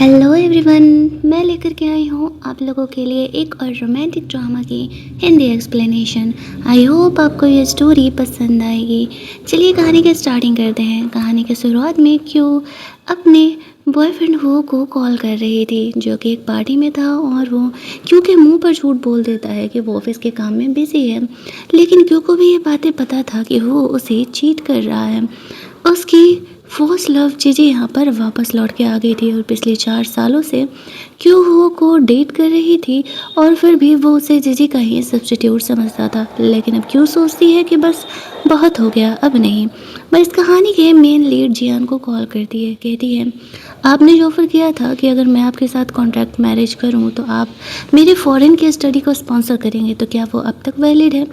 Hello everyone, मैं लेकर के आई हूँ आप लोगों के लिए एक और रोमांटिक ड्रामा की हिंदी एक्सप्लेनेशन। आई होप आपको ये स्टोरी पसंद आएगी। चलिए कहानी की स्टार्टिंग करते हैं। कहानी की शुरुआत में क्यों अपने बॉयफ्रेंड वो को कॉल कर रही थी जो कि एक पार्टी में था, और वो क्यों के मुंह पर झूठ बोल देता है कि वो ऑफिस के काम में बिजी है, लेकिन क्यों को भी ये बातें पता था कि वो उसे चीट कर रहा है। उसकी फर्स्ट लव चीज़ें यहाँ पर वापस लौट के आ गई थी और पिछले 4 सालों से क्यों हो को डेट कर रही थी, और फिर भी वो उसे जीजी का ही सब्स्टिट्यूट समझता था। लेकिन अब क्यों सोचती है कि बस बहुत हो गया, अब नहीं। बस इस कहानी के मेन लीड जियान को कॉल करती है, कहती है आपने जो ऑफ़र किया था कि अगर मैं आपके साथ कॉन्ट्रैक्ट मैरिज करूं तो आप मेरे फॉरेन की स्टडी को स्पॉन्सर करेंगे, तो क्या वो अब तक वैलिड है।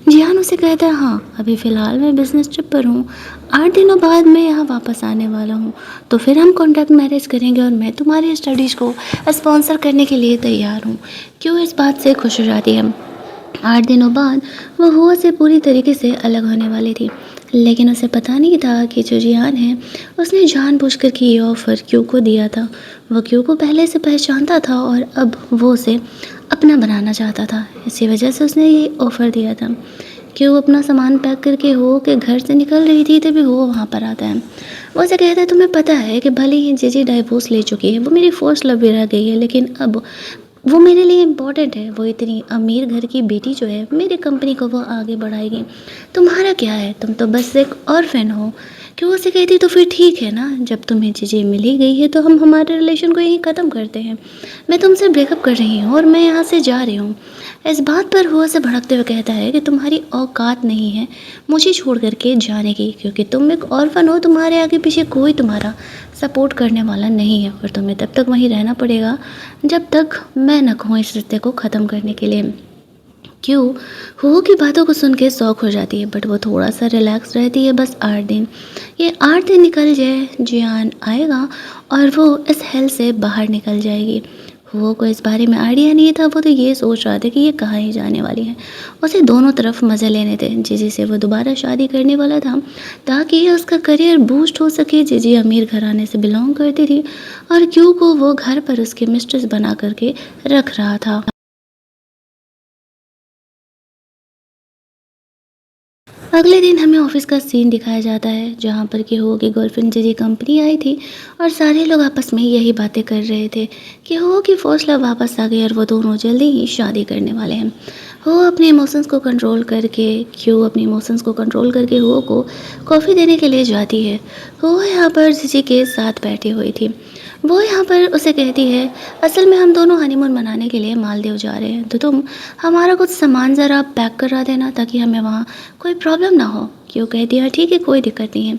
जियान उसे कहता है हाँ, अभी फ़िलहाल मैं बिज़नेस ट्रिप पर हूँ, 8 दिनों बाद मैं यहाँ वापस आने वाला हूँ, तो फिर हम कॉन्ट्रैक्ट मैरिज करेंगे और मैं तुम्हारी स्टडीज़ को स्पॉन्सर करने के लिए तैयार हूँ। क्यों इस बात से खुश हो जाती है। 8 दिनों बाद वो हुआ से पूरी तरीके से अलग होने वाली थी, लेकिन उसे पता नहीं था कि जो जियान है उसने जानबूझकर के ये ऑफ़र क्यू को दिया था। वो क्यू को पहले से पहचानता था और अब वो उसे अपना बनाना चाहता था, इसी वजह से उसने ये ऑफ़र दिया था। क्यू अपना सामान पैक करके हो के घर से निकल रही थी तभी वो वहाँ पर आता है। वो उसे कहता है तुम्हें पता है कि भले ही जीजी डाइवोर्स ले चुकी है, वो मेरी फर्स्ट लव भी रह गई है, लेकिन अब वो मेरे लिए इम्पोर्टेंट है। वो इतनी अमीर घर की बेटी जो है, मेरी कंपनी को वो आगे बढ़ाएगी। तुम्हारा क्या है, तुम तो बस एक ऑर्फन हो। क्यों उसे कहती तो फिर ठीक है ना, जब तुम्हें चीज़ें मिल ही गई है तो हम हमारे रिलेशन को यहीं ख़त्म करते हैं। मैं तुमसे ब्रेकअप कर रही हूँ और मैं यहाँ से जा रही हूँ। इस बात पर हुआ से भड़कते हुए कहता है कि तुम्हारी औकात नहीं है मुझे छोड़ करके जाने की, क्योंकि तुम एक ऑर्फन हो, तुम्हारे आगे पीछे कोई तुम्हारा सपोर्ट करने वाला नहीं है, और तुम्हें तब तक वहीं रहना पड़ेगा जब तक मैं न कहूँ इस रिश्ते को ख़त्म करने के लिए। क्यों हो की बातों को सुन के शौक हो जाती है, बट वो थोड़ा सा रिलैक्स रहती है। बस 8 दिन, ये 8 दिन निकल जाए, जियान आएगा और वो इस हेल से बाहर निकल जाएगी। वो को इस बारे में आइडिया नहीं था, वो तो ये सोच रहा था कि ये कहाँ ही जाने वाली है। उसे दोनों तरफ मज़े लेने थे। जीजी से वो दोबारा शादी करने वाला था ताकि उसका करियर बूस्ट हो सके। जीजी अमीर घराने से बिलोंग करती थी और क्यू को वो घर पर उसके मिस्ट्रेस बना करके रख रहा था। अगले दिन हमें ऑफिस का सीन दिखाया जाता है जहाँ पर कि हो की गर्लफ्रेंड जीजी कंपनी आई थी और सारे लोग आपस में यही बातें कर रहे थे कि हो की फर्स्ट लव वापस आ गई और वो दोनों जल्दी ही शादी करने वाले हैं। हो अपने इमोशंस को कंट्रोल करके क्यों अपने इमोशंस को कंट्रोल करके हो को कॉफ़ी देने के लिए जाती है। हो यहाँ पर जीजी के साथ बैठी हुई थी। वो यहाँ पर उसे कहती है असल में हम दोनों हनीमून मनाने के लिए मालदीव जा रहे हैं, तो तुम हमारा कुछ सामान ज़रा पैक करा देना ताकि हमें वहाँ कोई प्रॉब्लम ना हो। क्यों कहती है ठीक है, कोई दिक्कत नहीं है।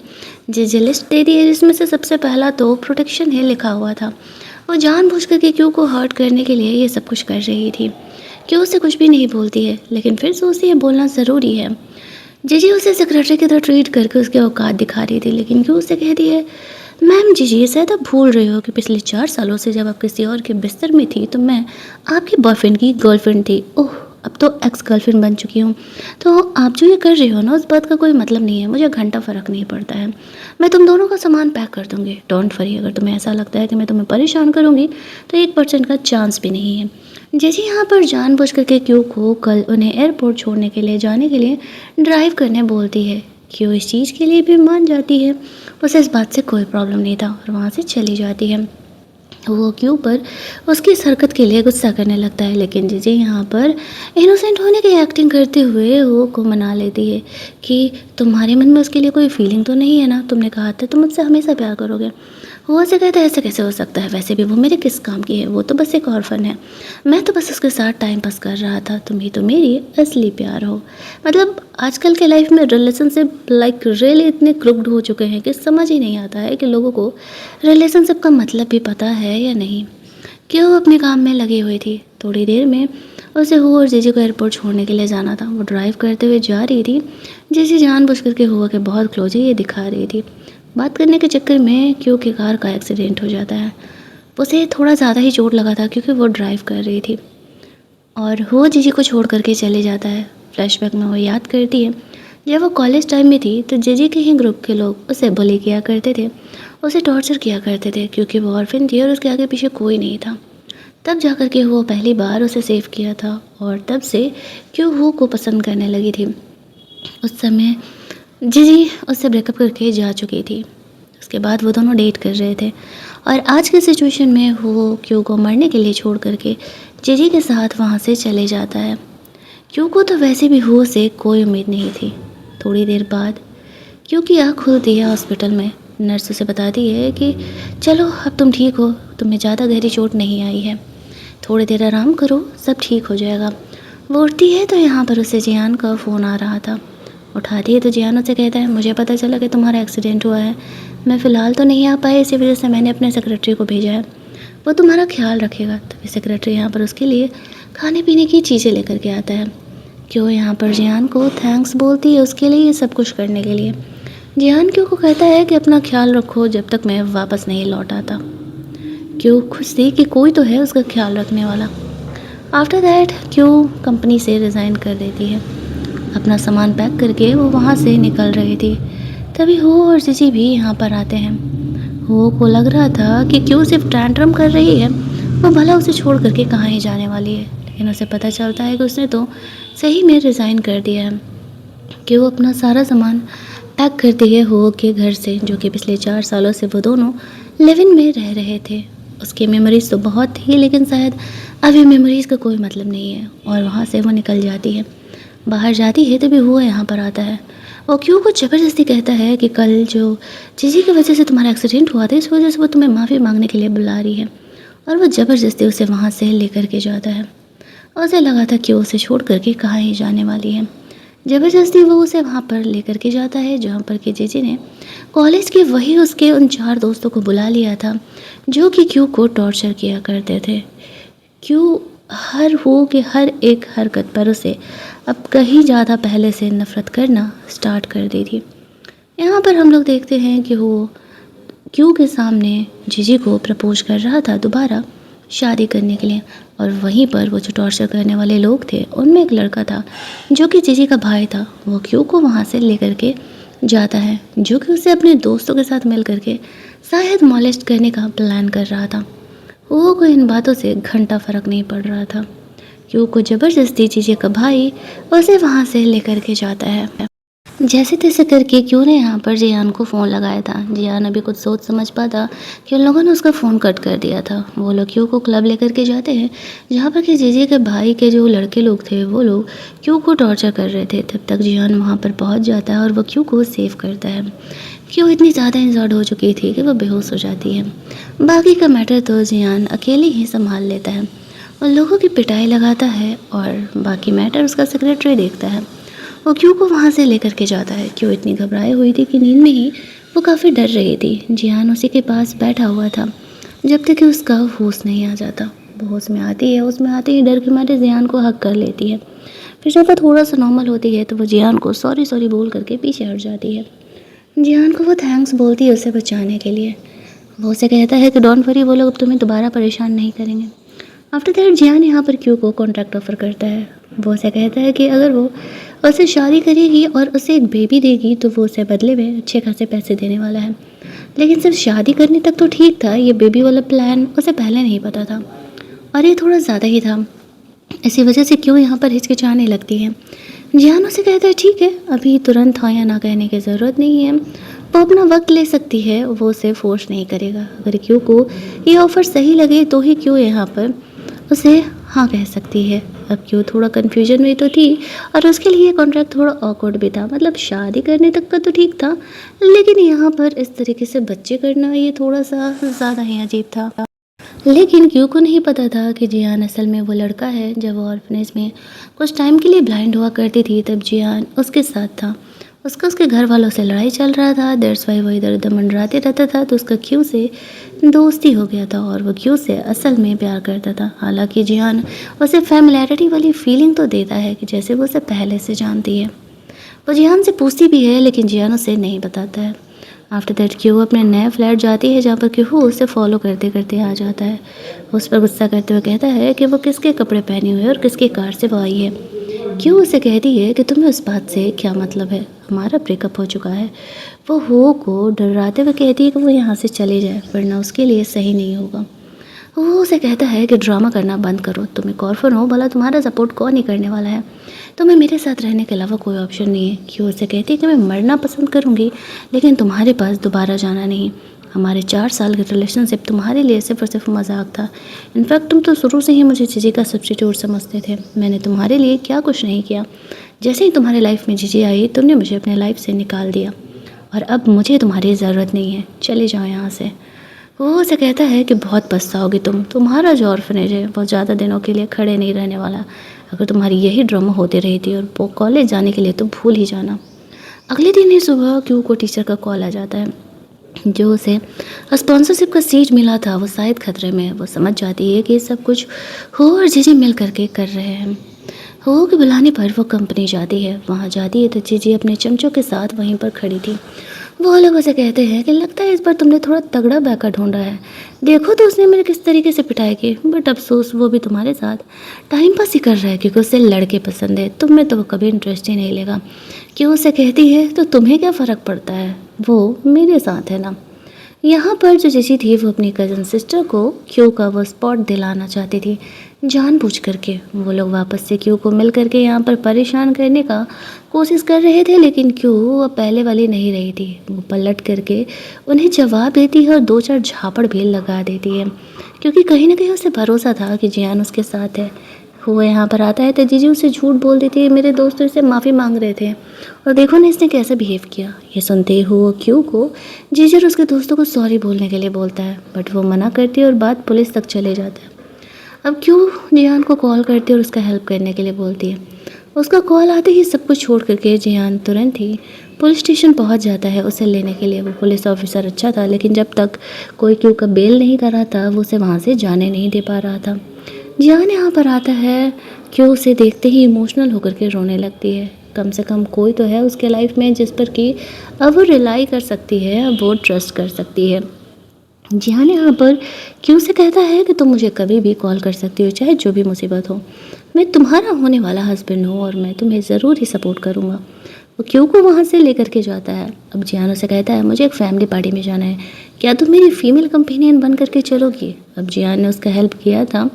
जी लिस्ट दे दी है जिसमें से सबसे पहला तो प्रोटेक्शन है लिखा हुआ था। वो जानबूझ कर के क्यों को हर्ट करने के लिए ये सब कुछ कर रही थी। क्यों उसे कुछ भी नहीं बोलती है, लेकिन फिर सोचती है बोलना ज़रूरी है। जीजी उसे सेक्रेटरी की तरह ट्रीट करके उसके औकात दिखा रही थी, लेकिन क्यों उसे कहती है मैम जीजी शायद आप भूल रहे हो कि पिछले 4 सालों से जब आप किसी और के बिस्तर में थी तो मैं आपके बॉयफ्रेंड की गर्लफ्रेंड थी। ओह, अब तो एक्स गर्लफ्रेंड बन चुकी हूँ। तो आप जो ये कर रहे हो ना, उस बात का कोई मतलब नहीं है, मुझे घंटा फ़र्क नहीं पड़ता है। मैं तुम दोनों का सामान पैक कर दूँगी, डोंट वरी। अगर तुम्हें ऐसा लगता है कि मैं तुम्हें परेशान करूँगी तो 1% का चांस भी नहीं है। जैसे यहाँ पर जानबूझ करके क्यू को कल उन्हें एयरपोर्ट छोड़ने के लिए जाने के लिए ड्राइव करने बोलती है। क्यों इस चीज़ के लिए भी मान जाती है, उसे इस बात से कोई प्रॉब्लम नहीं था और वहाँ से चली जाती है। वो क्यों पर उसकी इस हरकत के लिए गुस्सा करने लगता है, लेकिन जीजे यहाँ पर इनोसेंट होने की एक्टिंग करते हुए वो को मना लेती है कि तुम्हारे मन में उसके लिए कोई फीलिंग तो नहीं है ना, तुमने कहा था तुम मुझसे हमेशा प्यार करोगे। वो उसे कहता है ऐसा कैसे हो सकता है, वैसे भी वो मेरे किस काम की है, वो तो बस एक ऑर्फन है, मैं तो बस उसके साथ टाइम पास कर रहा था, तुम ही तो मेरी असली प्यार हो। मतलब आजकल के लाइफ में रिलेशनशिप लाइक रियली इतने क्रुक्ड हो चुके हैं कि समझ ही नहीं आता है कि लोगों को रिलेशनशिप का मतलब भी पता है या नहीं। क्यों अपने काम में लगी हुई थी। थोड़ी देर में उसे हुआ और जीजी को एयरपोर्ट छोड़ने के लिए जाना था। वो ड्राइव करते हुए जा रही थी। जीजी जानबूझ करके हुआ के बहुत क्लोज है ये दिखा रही थी। बात करने के चक्कर में क्यों की कार का एक्सीडेंट हो जाता है। उसे थोड़ा ज़्यादा ही चोट लगा था क्योंकि वो ड्राइव कर रही थी और वो जीजी को छोड़ करके चले जाता है। फ्लैशबैक में वो याद करती है जब वो कॉलेज टाइम में थी तो जेजे के ही ग्रुप के लोग उसे बुली किया करते थे, उसे टॉर्चर किया करते थे क्योंकि वो ऑर्फिन थी और उसके आगे पीछे कोई नहीं था। तब जाकर के वो पहली बार उसे सेव किया था और तब से क्यों वो को पसंद करने लगी थी। उस समय जीजी उससे ब्रेकअप करके जा चुकी थी। उसके बाद वो दोनों डेट कर रहे थे और आज के सिचुएशन में वो क्यों को मरने के लिए छोड़ करके जीजी के साथ वहाँ से चले जाता है। क्यों को तो वैसे भी हो से कोई उम्मीद नहीं थी। थोड़ी देर बाद क्योंकि आँख खुलती है हॉस्पिटल में, नर्स उसे बताती है कि चलो अब तुम ठीक हो, तुम्हें ज़्यादा गहरी चोट नहीं आई है, थोड़ी देर आराम करो, सब ठीक हो जाएगा। वो उठती है तो यहाँ पर उसे जियान का फ़ोन आ रहा था। उठाती है तो जियान उसे कहता है मुझे पता चला कि तुम्हारा एक्सीडेंट हुआ है, मैं फ़िलहाल तो नहीं आ पाया, इसी वजह से मैंने अपने सेक्रेटरी को भेजा है, वो तुम्हारा ख्याल रखेगा। तभी सेक्रेटरी यहाँ पर उसके लिए खाने पीने की चीज़ें लेकर के आता है। क्यों यहाँ पर जियान को थैंक्स बोलती है उसके लिए ये सब कुछ करने के लिए। जियान क्यों को कहता है कि अपना ख्याल रखो जब तक मैं वापस नहीं लौट आता। क्यों खुश थी कि कोई तो है उसका ख्याल रखने वाला। आफ्टर दैट क्यों कंपनी से रिज़ाइन कर देती है। अपना सामान पैक करके वो वहाँ से निकल रही थी। तभी हो और जीजी भी यहाँ पर आते हैं। हो को लग रहा था कि क्यों सिर्फ टैंट्रम कर रही है, वो भला उसे छोड़ करके कहाँ ही जाने वाली है, लेकिन उसे पता चलता है कि उसने तो सही में रिज़ाइन कर दिया है। कि वो अपना सारा सामान पैक करती है हो के घर से, जो कि पिछले 4 सालों से वो दोनों लिव इन में रह रहे थे। उसकी मेमोरीज़ तो बहुत थी लेकिन शायद अभी मेमोरीज़ का कोई मतलब नहीं है और वहाँ से वो निकल जाती है। बाहर जाती है तभी वो यहाँ पर आता है। वो क्यों को ज़बरदस्ती कहता है कि कल जो जीजी की वजह से तुम्हारा एक्सीडेंट हुआ था इस वजह से वो तुम्हें माफ़ी मांगने के लिए बुला रही है, और वो ज़बरदस्ती उसे वहाँ से लेकर के जाता है। और उसे लगा था कि वो उसे छोड़ करके कहाँ ही जाने वाली है। ज़बरदस्ती वो उसे वहाँ पर लेकर के जाता है जहाँ पर कि जीजी ने कॉलेज के वही उसके उन 4 दोस्तों को बुला लिया था जो कि क्यू को टॉर्चर किया करते थे। क्यू हर हो कि हर एक हरकत पर उसे अब कहीं ज़्यादा पहले से नफ़रत करना स्टार्ट कर दी थी। यहाँ पर हम लोग देखते हैं कि वो क्यू के सामने जीजी को प्रपोज कर रहा था दोबारा शादी करने के लिए, और वहीं पर वो जो टॉर्चर करने वाले लोग थे उनमें एक लड़का था जो कि जीजी का भाई था। वो क्यू को वहाँ से लेकर के जाता है जो कि उसे अपने दोस्तों के साथ मिल करके शायद मॉलेस्ट करने का प्लान कर रहा था। वो को इन बातों से घंटा फ़र्क नहीं पड़ रहा था। क्यू को ज़बरदस्ती जीजी का भाई उसे वहाँ से लेकर के जाता है। जैसे तैसे करके क्यों ने यहाँ पर जियान को फ़ोन लगाया था। जियान अभी कुछ सोच समझ पाता कि उन लोगों ने उसका फ़ोन कट कर दिया था। वो लोग क्यू को क्लब लेकर के जाते हैं जहाँ पर कि जीजी के भाई के जो लड़के लोग थे वो लोग क्यू को टॉर्चर कर रहे थे। तब तक जियान वहाँ पर पहुँच जाता है और वो क्यू को सेव करता है। क्यू इतनी ज़्यादा इंजर्ड हो चुकी थी कि वो बेहोश हो जाती है। बाकी का मैटर तो जियान अकेले ही संभाल लेता है, उन लोगों की पिटाई लगाता है और बाकी मैटर उसका सेक्रेटरी देखता है। वो क्यू को वहाँ से लेकर के जाता है। क्यू इतनी घबराई हुई थी कि नींद में ही वो काफ़ी डर रही थी। जियान उसी के पास बैठा हुआ था जब तक कि उसका होश नहीं आ जाता। वो होश में आती है, उसमें आते ही डर के मारे जियान को हक कर लेती है। फिर जब वो थोड़ा सा नॉर्मल होती है तो वो जियान को सॉरी सॉरी बोल करके पीछे हट जाती है। जियान को वो थैंक्स बोलती है उसे बचाने के लिए। वो उसे कहता है कि डोंट वरी, वो लोग अब तुम्हें दोबारा परेशान नहीं करेंगे। आफ्टर दैट जियान यहाँ पर क्यू को कॉन्ट्रैक्ट ऑफर करता है। वो उसे कहता है कि अगर वो उससे शादी करेगी और उसे एक बेबी देगी तो वो उसे बदले में अच्छे खासे पैसे देने वाला है। लेकिन सिर्फ शादी करने तक तो ठीक था, ये बेबी वाला प्लान उसे पहले नहीं पता था और ये थोड़ा ज़्यादा ही था। इसी वजह से क्यों यहाँ पर हिचकिचाने लगती है। जियान उसे कहता है ठीक है, अभी तुरंत हाँ या ना कहने की ज़रूरत नहीं है, वो अपना वक्त ले सकती है, वो उसे फोर्स नहीं करेगा। अगर क्यों को ये ऑफ़र सही लगे तो ही क्यों यहाँ पर उसे हाँ कह सकती है। अब क्यों थोड़ा कन्फ्यूजन में तो थी और उसके लिए कॉन्ट्रैक्ट थोड़ा ऑकवर्ड भी था। मतलब शादी करने तक का तो ठीक था लेकिन यहाँ पर इस तरीके से बच्चे करना ये थोड़ा सा ज़्यादा ही अजीब था। लेकिन क्यू को नहीं पता था कि जियान असल में वो लड़का है। जब वो ऑर्फनेज में कुछ टाइम के लिए ब्लाइंड हुआ करती थी तब जियान उसके साथ था। उसका उसके घर वालों से लड़ाई चल रहा था, दैट्स वाई वो इधर उधर मंडराते रहता था, तो उसका क्यू से दोस्ती हो गया था और वो क्यू से असल में प्यार करता था। हालांकि जियान उसे फैमिलियरिटी वाली फीलिंग तो देता है कि जैसे वो उसे पहले से जानती है। वो जियान से पूछती भी है लेकिन जियान उसे नहीं बताता है। आफ्टर दैट क्यू अपने नए फ्लैट जाती है जहाँ पर क्यू उसे फॉलो करते करते आ जाता है। उस पर गुस्सा करते हुए कहता है कि वो किसके कपड़े पहने हुए और किसकी कार से वो आई है। क्यों उसे कहती है कि तुम्हें उस बात से क्या मतलब है, हमारा ब्रेकअप हो चुका है। वो हो को डराते हुए कहती है कि वो यहाँ से चले जाए वरना उसके लिए सही नहीं होगा। वो उसे कहता है कि ड्रामा करना बंद करो, तुम एक ऑर्फन हो, भला तुम्हारा सपोर्ट कौन ही करने वाला है, तुम्हें मेरे साथ रहने के अलावा कोई ऑप्शन नहीं है। क्यों उसे कहती है कि मैं मरना पसंद करूँगी लेकिन तुम्हारे पास दोबारा जाना नहीं। हमारे 4 साल के रिलेशनशिप तुम्हारे लिए सिर्फ और सिर्फ मजाक था। इनफैक्ट तुम तो शुरू से ही मुझे जीजी का सब्स्टिट्यूट समझते थे। मैंने तुम्हारे लिए क्या कुछ नहीं किया। जैसे ही तुम्हारे लाइफ में जीजी आई तुमने मुझे अपने लाइफ से निकाल दिया और अब मुझे तुम्हारी ज़रूरत नहीं है, चले जाओ यहाँ से। वो उसे कहता है कि बहुत पछताओगे तुम्हारा जो ऑर्फनेज है वो ज़्यादा दिनों के लिए खड़े नहीं रहने वाला। अगर तुम्हारी यही ड्रामा होती रही थी और वो कॉलेज जाने के लिए तो भूल ही जाना। अगले दिन ही सुबह क्यू को टीचर का कॉल आ जाता है। जो उसे स्पॉन्सरशिप का सीट मिला था वो शायद खतरे में है। वो समझ जाती है कि सब कुछ हो और जीजी मिल करके कर रहे हैं। हो के बुलाने पर वो कंपनी जाती है। वहाँ जाती है तो जीजी अपने चमचों के साथ वहीं पर खड़ी थी। वो लोग उसे कहते हैं कि लगता है इस बार तुमने थोड़ा तगड़ा बैका ढूंढा है। देखो तो उसने मेरे किस तरीके से पिटाई की, बट अफसोस वो भी तुम्हारे साथ टाइम पास ही कर रहा है क्योंकि उसे लड़के पसंद है, तुम में तो वो कभी इंटरेस्ट ही नहीं लेगा। क्यों उसे कहती है तो तुम्हें क्या फ़र्क पड़ता है, वो मेरे साथ है ना। यहाँ पर जो जैसी थी वो अपनी कज़न सिस्टर को क्यू का वो स्पॉट दिलाना चाहती थी जानबूझ करके। वो लोग वापस से क्यू को मिल करके यहाँ पर परेशान करने का कोशिश कर रहे थे लेकिन क्यू अब पहले वाली नहीं रही थी। वो पलट करके उन्हें जवाब देती है और 2-4 झापड़ भी लगा देती है क्योंकि कहीं ना कहीं उसे भरोसा था कि जियान उसके साथ है। वो यहाँ पर आता है तो जीजी उसे झूठ बोल देती है, मेरे दोस्त इससे माफ़ी मांग रहे थे और देखो ना इसने कैसे बिहेव किया। ये सुनते हुए क्यू को जीजी और उसके दोस्तों को सॉरी बोलने के लिए बोलता है बट वो मना करती है और बात पुलिस तक चले जाता है। अब क्यू जियान को कॉल करती है और उसका हेल्प करने के लिए बोलती है। उसका कॉल आते ही सब कुछ छोड़ करके जियान तुरंत ही पुलिस स्टेशन पहुंच जाता है उसे लेने के लिए। वो पुलिस ऑफिसर अच्छा था लेकिन जब तक कोई क्यू का बेल नहीं करा था वो उसे वहाँ से जाने नहीं दे पा रहा था। जियान यहाँ पर आता है, क्यू उसे देखते ही इमोशनल होकर के रोने लगती है। कम से कम कोई तो है उसके लाइफ में जिस पर कि अब वो रिलाई कर सकती है, अब वो ट्रस्ट कर सकती है। जियान यहाँ पर क्यू से कहता है कि तुम मुझे कभी भी कॉल कर सकती हो चाहे जो भी मुसीबत हो, मैं तुम्हारा होने वाला हस्बैंड हूँ और मैं तुम्हें ज़रूर ही सपोर्ट करूँगा। वो क्यू को वहाँ से लेकर के जाता है। अब जियान से कहता है मुझे एक फैमिली पार्टी में जाना है, क्या तुम मेरी फीमेल कंपेनियन बन करके चलोगी। अब जियान ने उसका हेल्प किया था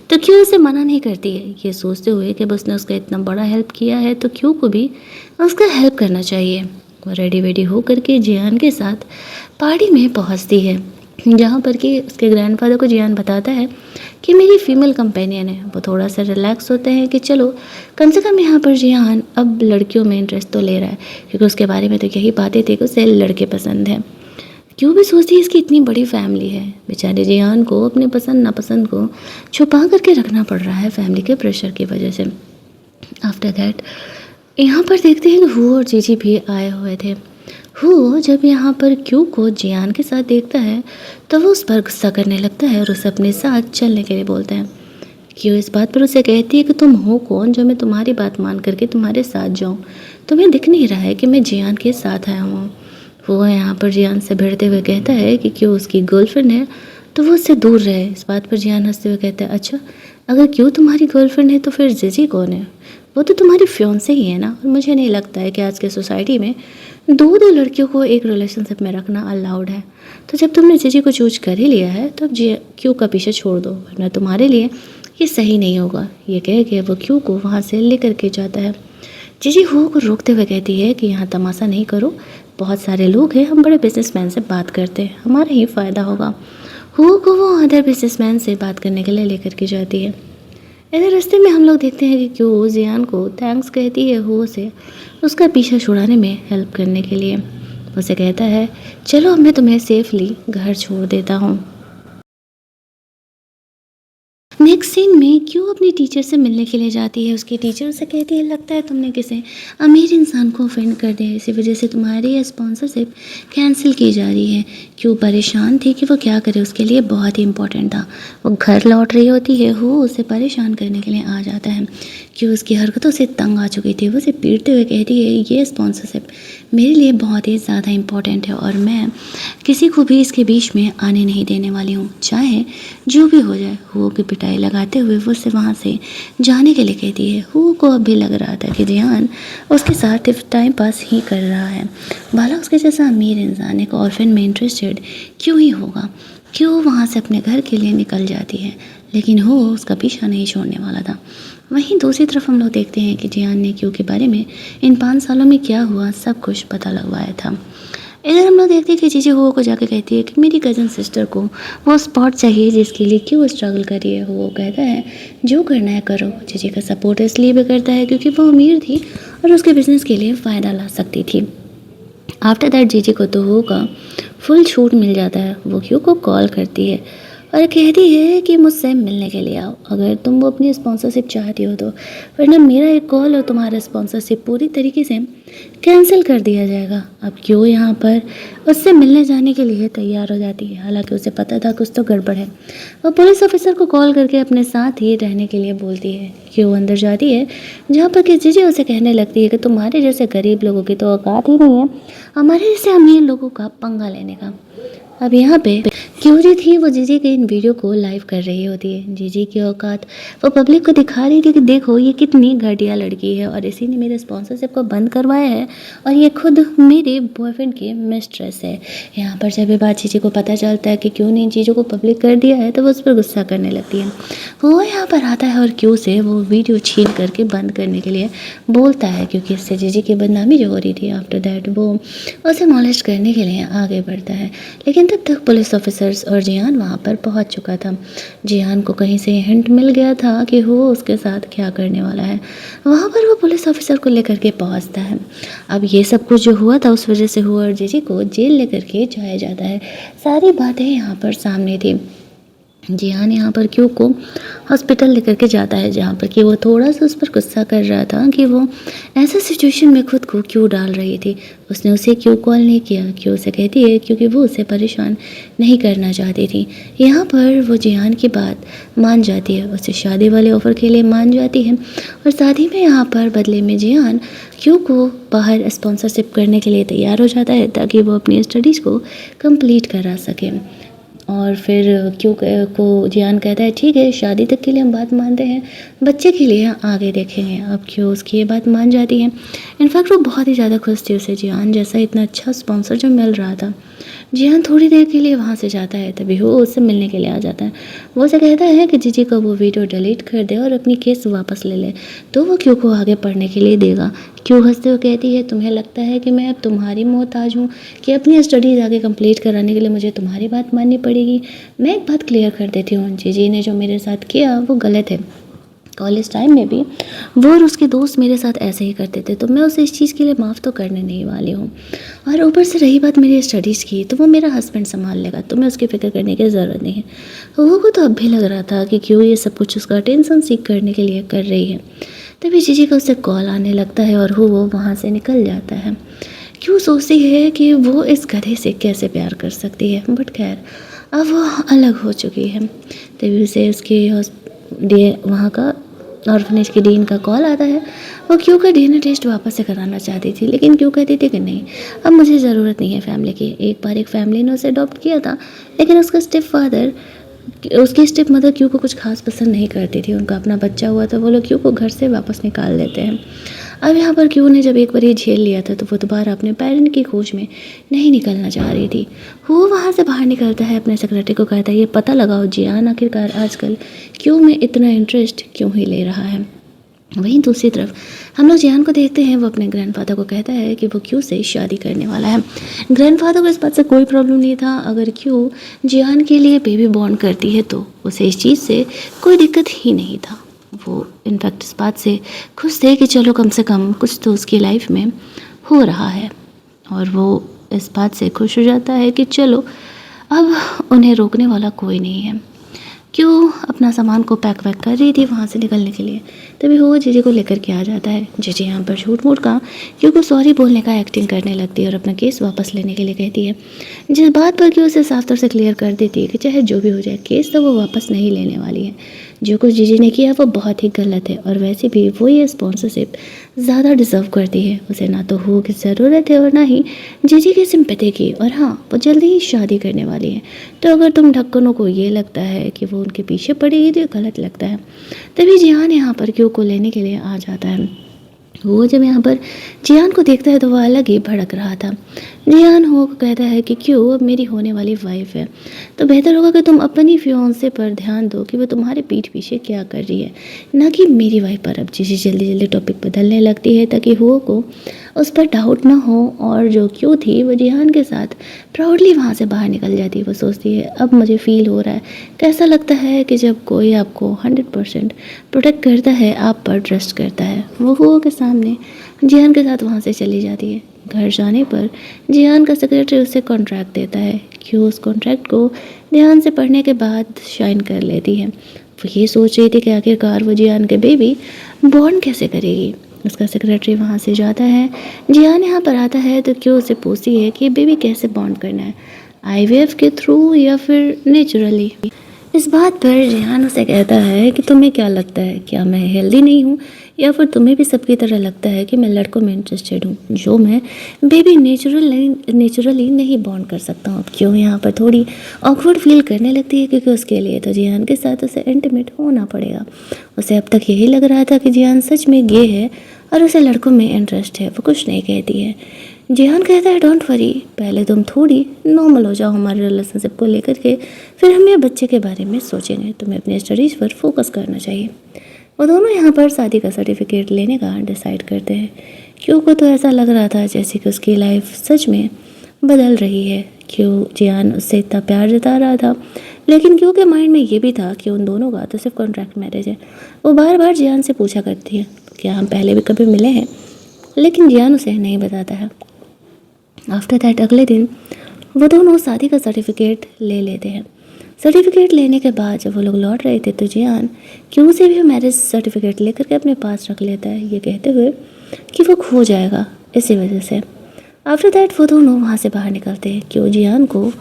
तो क्यू उसे मना नहीं करती है, ये सोचते हुए कि उसने उसका इतना बड़ा हेल्प किया है तो क्यू को भी उसका हेल्प करना चाहिए। वो रेडी वेडी हो करके जियान के साथ पार्टी में पहुँचती है जहाँ पर कि उसके ग्रैंडफादर को जियान बताता है कि मेरी फीमेल कंपेनियन है। वो थोड़ा सा रिलैक्स होते हैं कि चलो कम से कम यहाँ पर जियान अब लड़कियों में इंटरेस्ट तो ले रहा है क्योंकि उसके बारे में तो यही बातें थी कि उसे लड़के पसंद है। क्यों भी सोचती है इसकी इतनी बड़ी फैमिली है, बेचारे जियान को अपने पसंद नापसंद को छुपा करके रखना पड़ रहा है फैमिली के प्रेशर की वजह से। आफ्टर दैट यहाँ पर देखते हैं कि हु और जीजी भी आए हुए थे। हु जब यहाँ पर क्यू को जियान के साथ देखता है तो वो उस पर गुस्सा करने लगता है और उसे अपने साथ चलने के लिए बोलता है। क्यू इस बात पर उसे कहती है कि तुम हो कौन जो मैं तुम्हारी बात मान करके तुम्हारे साथ जाऊँ, तुम्हें दिख नहीं रहा है कि मैं जियान के साथ आया हूँ। वो यहाँ पर जियान से भिड़ते हुए कहता है कि क्यू उसकी गर्लफ्रेंड है तो वो उससे दूर रहे। इस बात पर जियान हंसते हुए कहता है अच्छा अगर क्यू तुम्हारी गर्लफ्रेंड है तो फिर जीजी कौन है, वो तो तुम्हारी फियांसे ही है ना। और मुझे नहीं लगता है कि आज के सोसाइटी में दो लड़कियों को एक रिलेशनशिप में रखना अलाउड है। तो जब तुमने जीजी को चूज कर ही लिया है तो अब क्यू का पीछे छोड़ दो वरना तुम्हारे लिए ये सही नहीं होगा। ये कह के वो क्यू को वहाँ से लेकर के जाता है। जीजी हु को रोकते हुए कहती है कि यहाँ तमाशा नहीं करो, बहुत सारे लोग हैं, हम बड़े बिजनेसमैन से बात करते हैं, हमारा ही फ़ायदा होगा। हु को वो अदर बिजनेसमैन से बात करने के लिए लेकर के जाती है। इधर रास्ते में हम लोग देखते हैं कि क्यू जियान को थैंक्स कहती है हु से उसका पीछा छुड़ाने में हेल्प करने के लिए। उसे कहता है चलो अब मैं तुम्हें सेफली घर छोड़ देता हूँ। नेक्स्ट सीन में क्यू अपनी टीचर से मिलने के लिए जाती है। उसकी टीचर उसे कहती है लगता है तुमने किसी अमीर इंसान को ऑफेंड कर दिया, इसी वजह से तुम्हारी स्पॉन्सरशिप कैंसिल की जा रही है। क्यू परेशान थी कि वो क्या करे, उसके लिए बहुत ही इंपॉर्टेंट था। वो घर लौट रही होती है, वो उसे परेशान करने के लिए आ जाता है। कि उसकी हरकतों से तंग आ चुकी थी। वो उसे पीटते हुए कहती है, ये स्पॉन्सरशिप मेरे लिए बहुत ही ज़्यादा इम्पोर्टेंट है और मैं किसी को भी इसके बीच में आने नहीं देने वाली हूँ, चाहे जो भी हो जाए। हुओ की पिटाई लगाते हुए वो उसे वहाँ से जाने के लिए कहती है। हुओ को अब भी लग रहा था कि जियान उसके साथ सिर्फ टाइम पास ही कर रहा है। भला उसके जैसा अमीर इंसान एक ऑर्फन में इंटरेस्टेड क्यों ही होगा, क्यों वहाँ से अपने घर के लिए निकल जाती है। लेकिन वो उसका पीछा नहीं छोड़ने वाला था। वहीं दूसरी तरफ हम लोग देखते हैं कि जियान ने क्यू के बारे में इन 5 सालों में क्या हुआ सब कुछ पता लगवाया था। इधर हम लोग देखते हैं कि जीजी हुओ को जाके कहती है कि मेरी कज़न सिस्टर को वो स्पॉट चाहिए जिसके लिए क्यों स्ट्रगल कर रही है। वो कहता है जो करना है करो। जीजी का सपोर्ट इसलिए भी करता है क्योंकि वो अमीर थी और उसके बिजनेस के लिए फ़ायदा ला सकती थी। आफ्टर दैट जीजी को तो हुओ का फुल छूट मिल जाता है। वो क्यू को कॉल करती है और कहती है कि मुझसे मिलने के लिए आओ, अगर तुम वो अपनी स्पॉन्सरशिप चाहती हो तो, वरना मेरा एक कॉल और तुम्हारा स्पॉन्सरशिप पूरी तरीके से कैंसिल कर दिया जाएगा। अब क्यों यहाँ पर उससे मिलने जाने के लिए तैयार हो जाती है। हालांकि उसे पता था कुछ तो गड़बड़ है। वो पुलिस ऑफिसर को कॉल करके अपने साथ ही रहने के लिए बोलती है। क्यों अंदर जाती है जहाँ पर कि जीजी उसे कहने लगती है कि तुम्हारे जैसे गरीब लोगों की तो औकात ही नहीं है हमारे जैसे अमीर लोगों का पंगा लेने का। अब यहाँ पे क्यों जी थी वो जीजी के इन वीडियो को लाइव कर रही होती है। जीजी की औकात वो पब्लिक को दिखा रही थी कि देखो ये कितनी घटिया लड़की है और इसी ने मेरे स्पॉन्सरशिप को बंद करवाया है और ये खुद मेरे बॉयफ्रेंड की मिस्ट्रेस है। यहाँ पर जब ये बात जीजी को पता चलता है कि क्यों ने चीज़ों को पब्लिक कर दिया है तो वो उस पर गुस्सा करने लगती है। वो यहाँ पर आता है और क्यों से वो वीडियो छीन करके बंद करने के लिए बोलता है क्योंकि इससे जीजी की बदनामी जो हो रही थी। आफ्टर दैट वो उसे मॉलेस्ट करने के लिए आगे बढ़ता है। लेकिन तब तक पुलिस ऑफिसर्स और जियान वहाँ पर पहुँच चुका था। जियान को कहीं से हिंट मिल गया था कि वो उसके साथ क्या करने वाला है। वहाँ पर वो पुलिस ऑफिसर को लेकर के पहुँचता है। अब ये सब कुछ जो हुआ था उस वजह से हुआ और जीजी को जेल लेकर के जाया जाता है। सारी बातें यहाँ पर सामने थी। जियान यहाँ पर क्यू को हॉस्पिटल लेकर के जाता है जहाँ पर कि वो थोड़ा सा उस पर गुस्सा कर रहा था कि वो ऐसे सिचुएशन में खुद को क्यों डाल रही थी। उसने उसे क्यों कॉल नहीं किया। क्यों उसे कहती है क्योंकि वो उसे परेशान नहीं करना चाहती थी। यहाँ पर वो जियान की बात मान जाती है, उसे शादी वाले ऑफ़र के लिए मान जाती है और साथ ही में यहाँ पर बदले में जियान क्यू को बाहर स्पॉन्सरशिप करने के लिए तैयार हो जाता है ताकि वो अपनी स्टडीज़ को कंप्लीट करा सके। और फिर क्यों को जियान कहता है ठीक है शादी तक के लिए हम बात मानते हैं, बच्चे के लिए आगे देखेंगे। अब क्यों उसकी ये बात मान जाती है। इनफैक्ट वो बहुत ही ज़्यादा खुश थी उसे जियान जैसा इतना अच्छा स्पॉन्सर जो मिल रहा था। जियान थोड़ी देर के लिए वहाँ से जाता है तभी वो उससे मिलने के लिए आ जाता है। वो उसे कहता है कि जीजी का वो वीडियो डिलीट कर दे और अपनी केस वापस ले ले तो वो क्यों को आगे पढ़ने के लिए देगा। क्यों हंसते हुए कहती है तुम्हें लगता है कि मैं अब तुम्हारी मोहताज हूँ कि अपनी स्टडीज़ आगे कंप्लीट कराने के लिए मुझे तुम्हारी बात माननी पड़ेगी। मैं एक बात क्लियर कर देती हूँ, जीजी ने जो मेरे साथ किया वो गलत है। कॉलेज टाइम में भी वो और उसके दोस्त मेरे साथ ऐसे ही करते थे तो मैं उसे इस चीज़ के लिए माफ़ तो करने नहीं वाली हूँ। और ऊपर से रही बात मेरी स्टडीज़ की तो वो मेरा हस्बैंड संभाल लेगा तो मैं उसकी फ़िक्र करने की ज़रूरत नहीं है। वो को तो अब भी लग रहा था कि क्यों ये सब कुछ उसका टेंशन सीख करने के लिए कर रही है। तभी जीजी का उससे कॉल आने लगता है और वो वहाँ से निकल जाता है। क्यों सोचती है कि वो इस गधे से कैसे प्यार कर सकती है, बट खैर अब वो अलग हो चुकी है। तभी उसे उसके वहाँ का ऑर्फनेज के डीन का कॉल आता है। वो क्यों का डीएनए टेस्ट वापस से कराना चाहती थी लेकिन क्यों कहती थी कि नहीं अब मुझे ज़रूरत नहीं है फैमिली की। एक बार एक फैमिली ने उसे अडॉप्ट किया था लेकिन उसकी स्टेप मदर क्यू को कुछ खास पसंद नहीं करती थी। उनका अपना बच्चा हुआ था वो लोग क्यू को घर से वापस निकाल देते हैं। अब यहाँ पर क्यू ने जब एक बार ये झेल लिया था तो वो दोबारा अपने पेरेंट की खोज में नहीं निकलना चाह रही थी। वो वहाँ से बाहर निकलता है, अपने सेक्रेटरी को कहता है ये पता लगाओ जियान आखिरकार आजकल क्यू में इतना इंटरेस्ट क्यों ही ले रहा है। वहीं दूसरी तरफ हम लोग जियान को देखते हैं, वो अपने ग्रैंडफादर को कहता है कि वो क्यू से शादी करने वाला है। ग्रैंडफादर को इस बात से कोई प्रॉब्लम नहीं था, अगर क्यू जियान के लिए बेबी बॉर्न करती है तो उसे इस चीज़ से कोई दिक्कत ही नहीं था। वो इनफैक्ट इस बात से खुश थे कि चलो कम से कम कुछ तो उसकी लाइफ में हो रहा है और वो इस बात से खुश हो जाता है कि चलो अब उन्हें रोकने वाला कोई नहीं है। क्यों अपना सामान को पैक वैक कर रही थी वहाँ से निकलने के लिए, तभी हो जीजी को लेकर के आ जाता है। जीजी यहाँ पर झूठ मूठ का क्यों को सॉरी बोलने का एक्टिंग करने लगती है और अपना केस वापस लेने के लिए कहती है, जिस बात पर कि उसे साफ तौर से क्लियर कर देती है कि चाहे जो भी हो जाए केस तो वो वापस नहीं लेने वाली है। जो कुछ जीजी ने किया वो बहुत ही गलत है और वैसे भी वो ये स्पॉन्सरशिप ज़्यादा डिज़र्व करती है। उसे ना तो हो की ज़रूरत है और ना ही जीजी की सिंपैथी की, और हाँ वो जल्दी ही शादी करने वाली है। तो अगर तुम ढक्कनों को ये लगता है कि वो उनके पीछे पड़ेगी तो ये गलत लगता है। तभी जियान यहाँ पर क्यों को लेने के लिए आ जाता है। वो जब यहाँ पर जियान को देखता है तो वह अलग ही भड़क रहा था। जियान हो को कहता है कि क्यों अब मेरी होने वाली वाइफ है तो बेहतर होगा कि तुम अपनी फियोंसे पर ध्यान दो कि वो तुम्हारे पीठ पीछे क्या कर रही है, ना कि मेरी वाइफ पर। अब जिसे जल्दी जल्दी टॉपिक बदलने लगती है ताकि हो को उस पर डाउट ना हो, और जो क्यों थी वो जियान के साथ प्राउडली वहाँ से बाहर निकल जाती है। वो सोचती है अब मुझे फील हो रहा है, कैसा लगता है कि जब कोई आपको 100% प्रोटेक्ट करता है, आप पर ट्रस्ट करता है। वो हुआ के सामने जियान के साथ वहाँ से चली जाती है। घर जाने पर जियान का सेक्रेटरी उसे कॉन्ट्रैक्ट देता है। क्यों उस कॉन्ट्रैक्ट को ध्यान से पढ़ने के बाद साइन कर लेती है। वो ये सोच रही थी कि आखिरकार वो जियान के बेबी बॉर्न कैसे करेगी। उसका सेक्रेटरी वहाँ से जाता है। जियान यहाँ पर आता है तो क्यों उसे पूछती है कि बेबी कैसे बॉन्ड करना है, आईवीएफ के थ्रू या फिर नेचुरली। इस बात पर जियान उसे कहता है कि तुम्हें क्या लगता है, क्या मैं हेल्दी नहीं हूँ या फिर तुम्हें भी सबकी तरह लगता है कि मैं लड़कों में इंटरेस्टेड हूँ जो मैं बेबी नेचुरली नहीं बॉन्ड कर सकता हूँ। क्यों यहाँ पर थोड़ी ऑकवर्ड फील करने लगती है क्योंकि उसके लिए तो जियान के साथ उसे इंटीमेट होना पड़ेगा। उसे अब तक यही लग रहा था कि जियान सच में गे है और उसे लड़कों में इंटरेस्ट है। वो कुछ नहीं कहती है। जिहान कहता है डोंट वरी, पहले तुम थोड़ी नॉर्मल हो जाओ हमारे रिलेशनशिप को लेकर के, फिर हम ये बच्चे के बारे में सोचेंगे। तुम्हें अपने स्टडीज़ पर फोकस करना चाहिए। वो दोनों यहाँ पर शादी का सर्टिफिकेट लेने का डिसाइड करते हैं। क्यों को तो ऐसा लग रहा था जैसे कि उसकी लाइफ सच में बदल रही है। क्यों जियान उससे इतना प्यार जता रहा था, लेकिन क्यों के माइंड में ये भी था कि उन दोनों का तो सिर्फ कॉन्ट्रैक्ट मैरिज है। वो बार बार जियान से पूछा करती है क्या हम पहले भी कभी मिले हैं, लेकिन जियान उसे नहीं बताता है। आफ्टर दैट अगले दिन वो दोनों शादी का सर्टिफिकेट ले लेते हैं। सर्टिफिकेट लेने के बाद जब वो लोग लौट रहे थे तो जियान क्यों से भी मैरिज सर्टिफिकेट लेकर के अपने पास रख लेता है, ये कहते हुए कि वो खो जाएगा इसी वजह से। आफ्टर दैट वो दोनों वहाँ से बाहर निकलते हैं। क्यों जियान को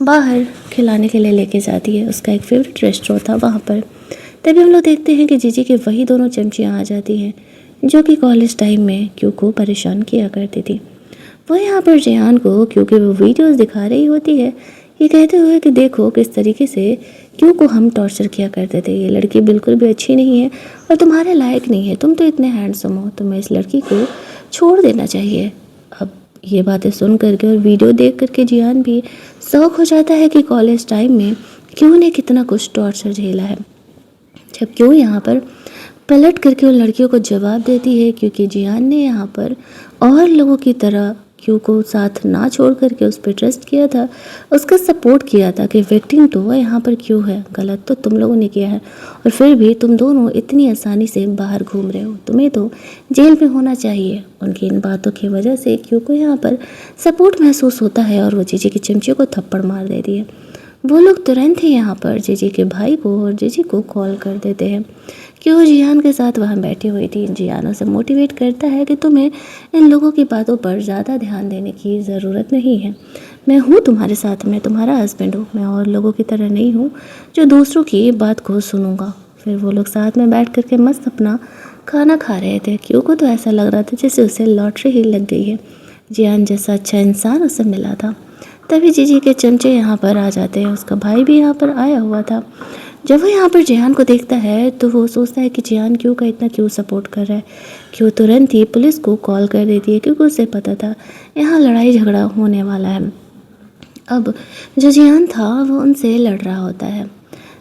बाहर खिलाने के लिए लेके जाती है। उसका एक फेवरेट रेस्टोरेंट था वहाँ पर। तभी हम लोग देखते हैं कि जीजी के वही दोनों चमचियाँ आ जाती हैं जो कि कॉलेज टाइम में क्यों को परेशान किया करती थी। वो यहाँ पर जियान को क्योंकि वो वीडियोस दिखा रही होती है, ये कहते हुए कि देखो किस तरीके से क्यों को हम टॉर्चर किया करते थे। ये लड़की बिल्कुल भी अच्छी नहीं है और तुम्हारे लायक नहीं है, तुम तो इतने हैंडसम हो, तुम्हें इस लड़की को छोड़ देना चाहिए। अब ये बातें सुन करके और वीडियो देख करके जियान भी शौक हो जाता है कि कॉलेज टाइम में क्यों ने कितना कुछ टॉर्चर झेला है। जब क्यों यहाँ पर पलट करके उन लड़कियों को जवाब देती है क्योंकि जियान ने यहाँ पर और लोगों की तरह क्यों को साथ ना छोड़ करके उस पर ट्रस्ट किया था, उसका सपोर्ट किया था कि विक्टिम तो यहाँ पर क्यों है, गलत तो तुम लोगों ने किया है और फिर भी तुम दोनों इतनी आसानी से बाहर घूम रहे हो, तुम्हें तो जेल में होना चाहिए। उनकी इन बातों की वजह से क्यों को यहाँ पर सपोर्ट महसूस होता है और वो जीजी की चिमची को थप्पड़ मार देती है। वो लोग तुरंत ही यहाँ पर जीजी के भाई को और जीजी को कॉल कर देते हैं। क्यों जियान के साथ वहाँ बैठी हुई थी। जियान उसे मोटिवेट करता है कि तुम्हें इन लोगों की बातों पर ज़्यादा ध्यान देने की ज़रूरत नहीं है। मैं हूँ तुम्हारे साथ, मैं तुम्हारा हस्बैंड हूँ, मैं और लोगों की तरह नहीं हूँ जो दूसरों की बात को सुनूंगा। फिर वो लोग साथ में बैठ करके मस्त अपना खाना खा रहे थे। क्यों को तो ऐसा लग रहा था जैसे उसे लॉटरी ही लग गई है, जियान जैसा अच्छा इंसान उसे मिला था। तभी जीजी के चमचे यहाँ पर आ जाते हैं। उसका भाई भी यहाँ पर आया हुआ था। जब वो यहाँ पर जियान को देखता है तो वो सोचता है कि जियान क्यों का इतना क्यों सपोर्ट कर रहा है। क्यों तुरंत ही पुलिस को कॉल कर देती है क्योंकि उसे पता था यहाँ लड़ाई झगड़ा होने वाला है। अब जो जियान था वो उनसे लड़ रहा होता है,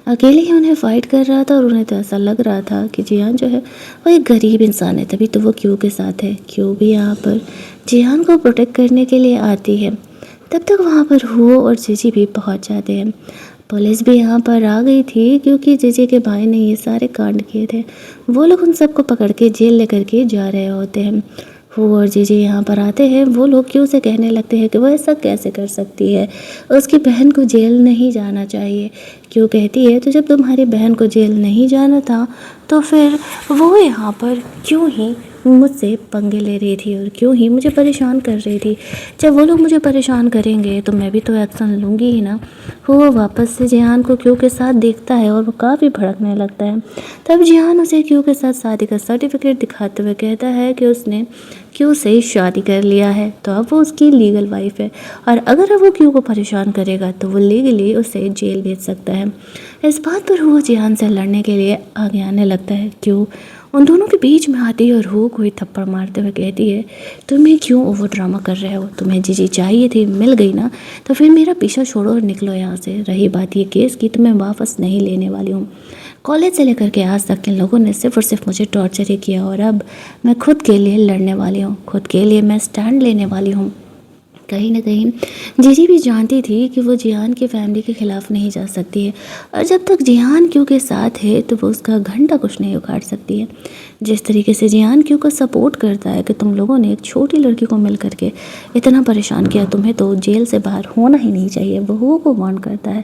अकेले ही उन्हें फाइट कर रहा था और उन्हें तो ऐसा लग रहा था कि जियान जो है वो एक गरीब इंसान है, तभी तो वो क्यों के साथ है। क्यों भी यहाँ पर जियान को प्रोटेक्ट करने के लिए आती है। तब तक वहाँ पर हो और जीजी भी पहुँच जाते हैं। पुलिस भी यहाँ पर आ गई थी क्योंकि जीजी के भाई ने ये सारे कांड किए थे। वो लोग उन सबको पकड़ के जेल लेकर के जा रहे होते हैं। वो और जीजी यहाँ पर आते हैं। वो लोग क्यों से कहने लगते हैं कि वो ऐसा कैसे कर सकती है, उसकी बहन को जेल नहीं जाना चाहिए। क्यों कहती है तो जब तुम्हारी बहन को जेल नहीं जाना था तो फिर वो यहाँ पर क्यों ही मुझसे पंगे ले रही थी और क्यों ही मुझे परेशान कर रही थी। जब वो लोग मुझे परेशान करेंगे तो मैं भी तो एक्शन लूँगी ही ना। वो वापस से जिहान को क्यों के साथ देखता है और वो काफ़ी भड़कने लगता है। तब जिहान उसे क्यों के साथ शादी का सर्टिफिकेट दिखाते हुए कहता है कि उसने क्यों से शादी कर लिया है, तो अब वो उसकी लीगल वाइफ है और अगर अब वो क्यों को परेशान करेगा तो वो लीगली उसे जेल भेज सकता है। इस बात पर वो जिहान से लड़ने के लिए आगे आने लगता है। क्यों उन दोनों के बीच में आती है और वो कोई थप्पड़ मारते हुए कहती है, तुम्हें क्यों ओवर ड्रामा कर रहे हो, तुम्हें जीजी चाहिए थी, मिल गई ना, तो फिर मेरा पीछा छोड़ो और निकलो यहाँ से। रही बात ये केस की तो मैं वापस नहीं लेने वाली हूँ। कॉलेज से लेकर के आज तक इन लोगों ने सिर्फ और सिर्फ मुझे टॉर्चर ही किया और अब मैं खुद के लिए लड़ने वाली हूँ, खुद के लिए मैं स्टैंड लेने वाली हूँ। कहीं ना कहीं जीजी भी जानती थी कि वो जिहान की फैमिली के ख़िलाफ़ नहीं जा सकती है और जब तक जिहान क्यों के साथ है तो वो उसका घंटा कुछ नहीं उखाड़ सकती है। जिस तरीके से जिहान क्यों का सपोर्ट करता है कि तुम लोगों ने एक छोटी लड़की को मिल करके इतना परेशान किया, तुम्हें तो जेल से बाहर होना ही नहीं चाहिए। बहुओं को वार्न करता है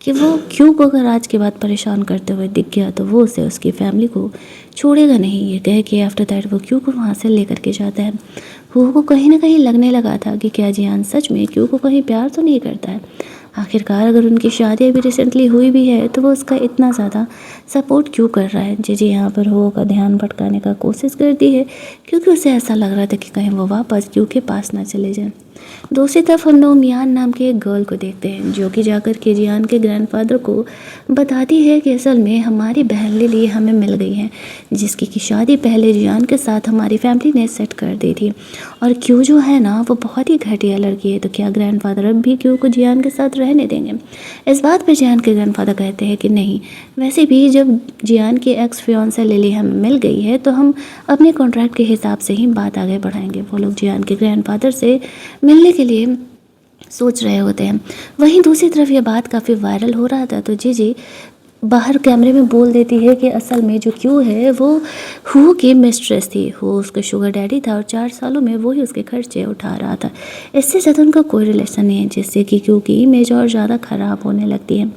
कि वो क्यों को अगर आज के बाद परेशान करते हुए दिख गया तो वो उसे उसकी फैमिली को छोड़ेगा नहीं। ये कह के आफ्टर दैट वो क्यों को वहाँ से लेकर के जाता है। वो को कहीं ना कहीं लगने लगा था कि क्या जिहान सच में क्यों को कहीं प्यार तो नहीं करता है। आखिरकार अगर उनकी शादी अभी रिसेंटली हुई भी है तो वो उसका इतना ज़्यादा सपोर्ट क्यों कर रहा है। जी यहाँ पर वो का ध्यान भटकाने का कोशिश करती है क्योंकि उसे ऐसा लग रहा था कि कहीं वो वापस क्यों के पास ना चले जाए। दूसरी तरफ हम लोग मियान नाम के एक गर्ल को देखते हैं जो कि जाकर के जिहान के ग्रैंडफादर को बताती है कि असल में हमारी बहन लिली हमें मिल गई है, जिसकी की शादी पहले जिहान के साथ हमारी फैमिली ने सेट कर दी थी और क्यों जो है ना वो बहुत ही घटिया लड़की है, तो क्या ग्रैंडफादर अब भी क्यों को जिहान के साथ रहने देंगे। इस बात पर जिहान के ग्रैंडफादर कहते हैं कि नहीं, वैसे भी जब जिहान की एक्स फियांसे लिली हमें मिल गई है तो हम अपने कॉन्ट्रैक्ट के हिसाब से ही बात आगे बढ़ाएंगे। वो लोग जिहान के ग्रैंडफादर से मिलने के लिए सोच रहे होते हैं। वहीं दूसरी तरफ ये बात काफ़ी वायरल हो रहा था तो जीजी बाहर कैमरे में बोल देती है कि असल में जो क्यों है वो हु की मिस्ट्रेस थी, वो उसका शुगर डैडी था और 4 सालों में वो ही उसके खर्चे उठा रहा था। इससे ज़्यादा उनका कोई रिलेशन नहीं है, जिससे कि क्यों की इमेज और ज़्यादा ख़राब होने लगती है।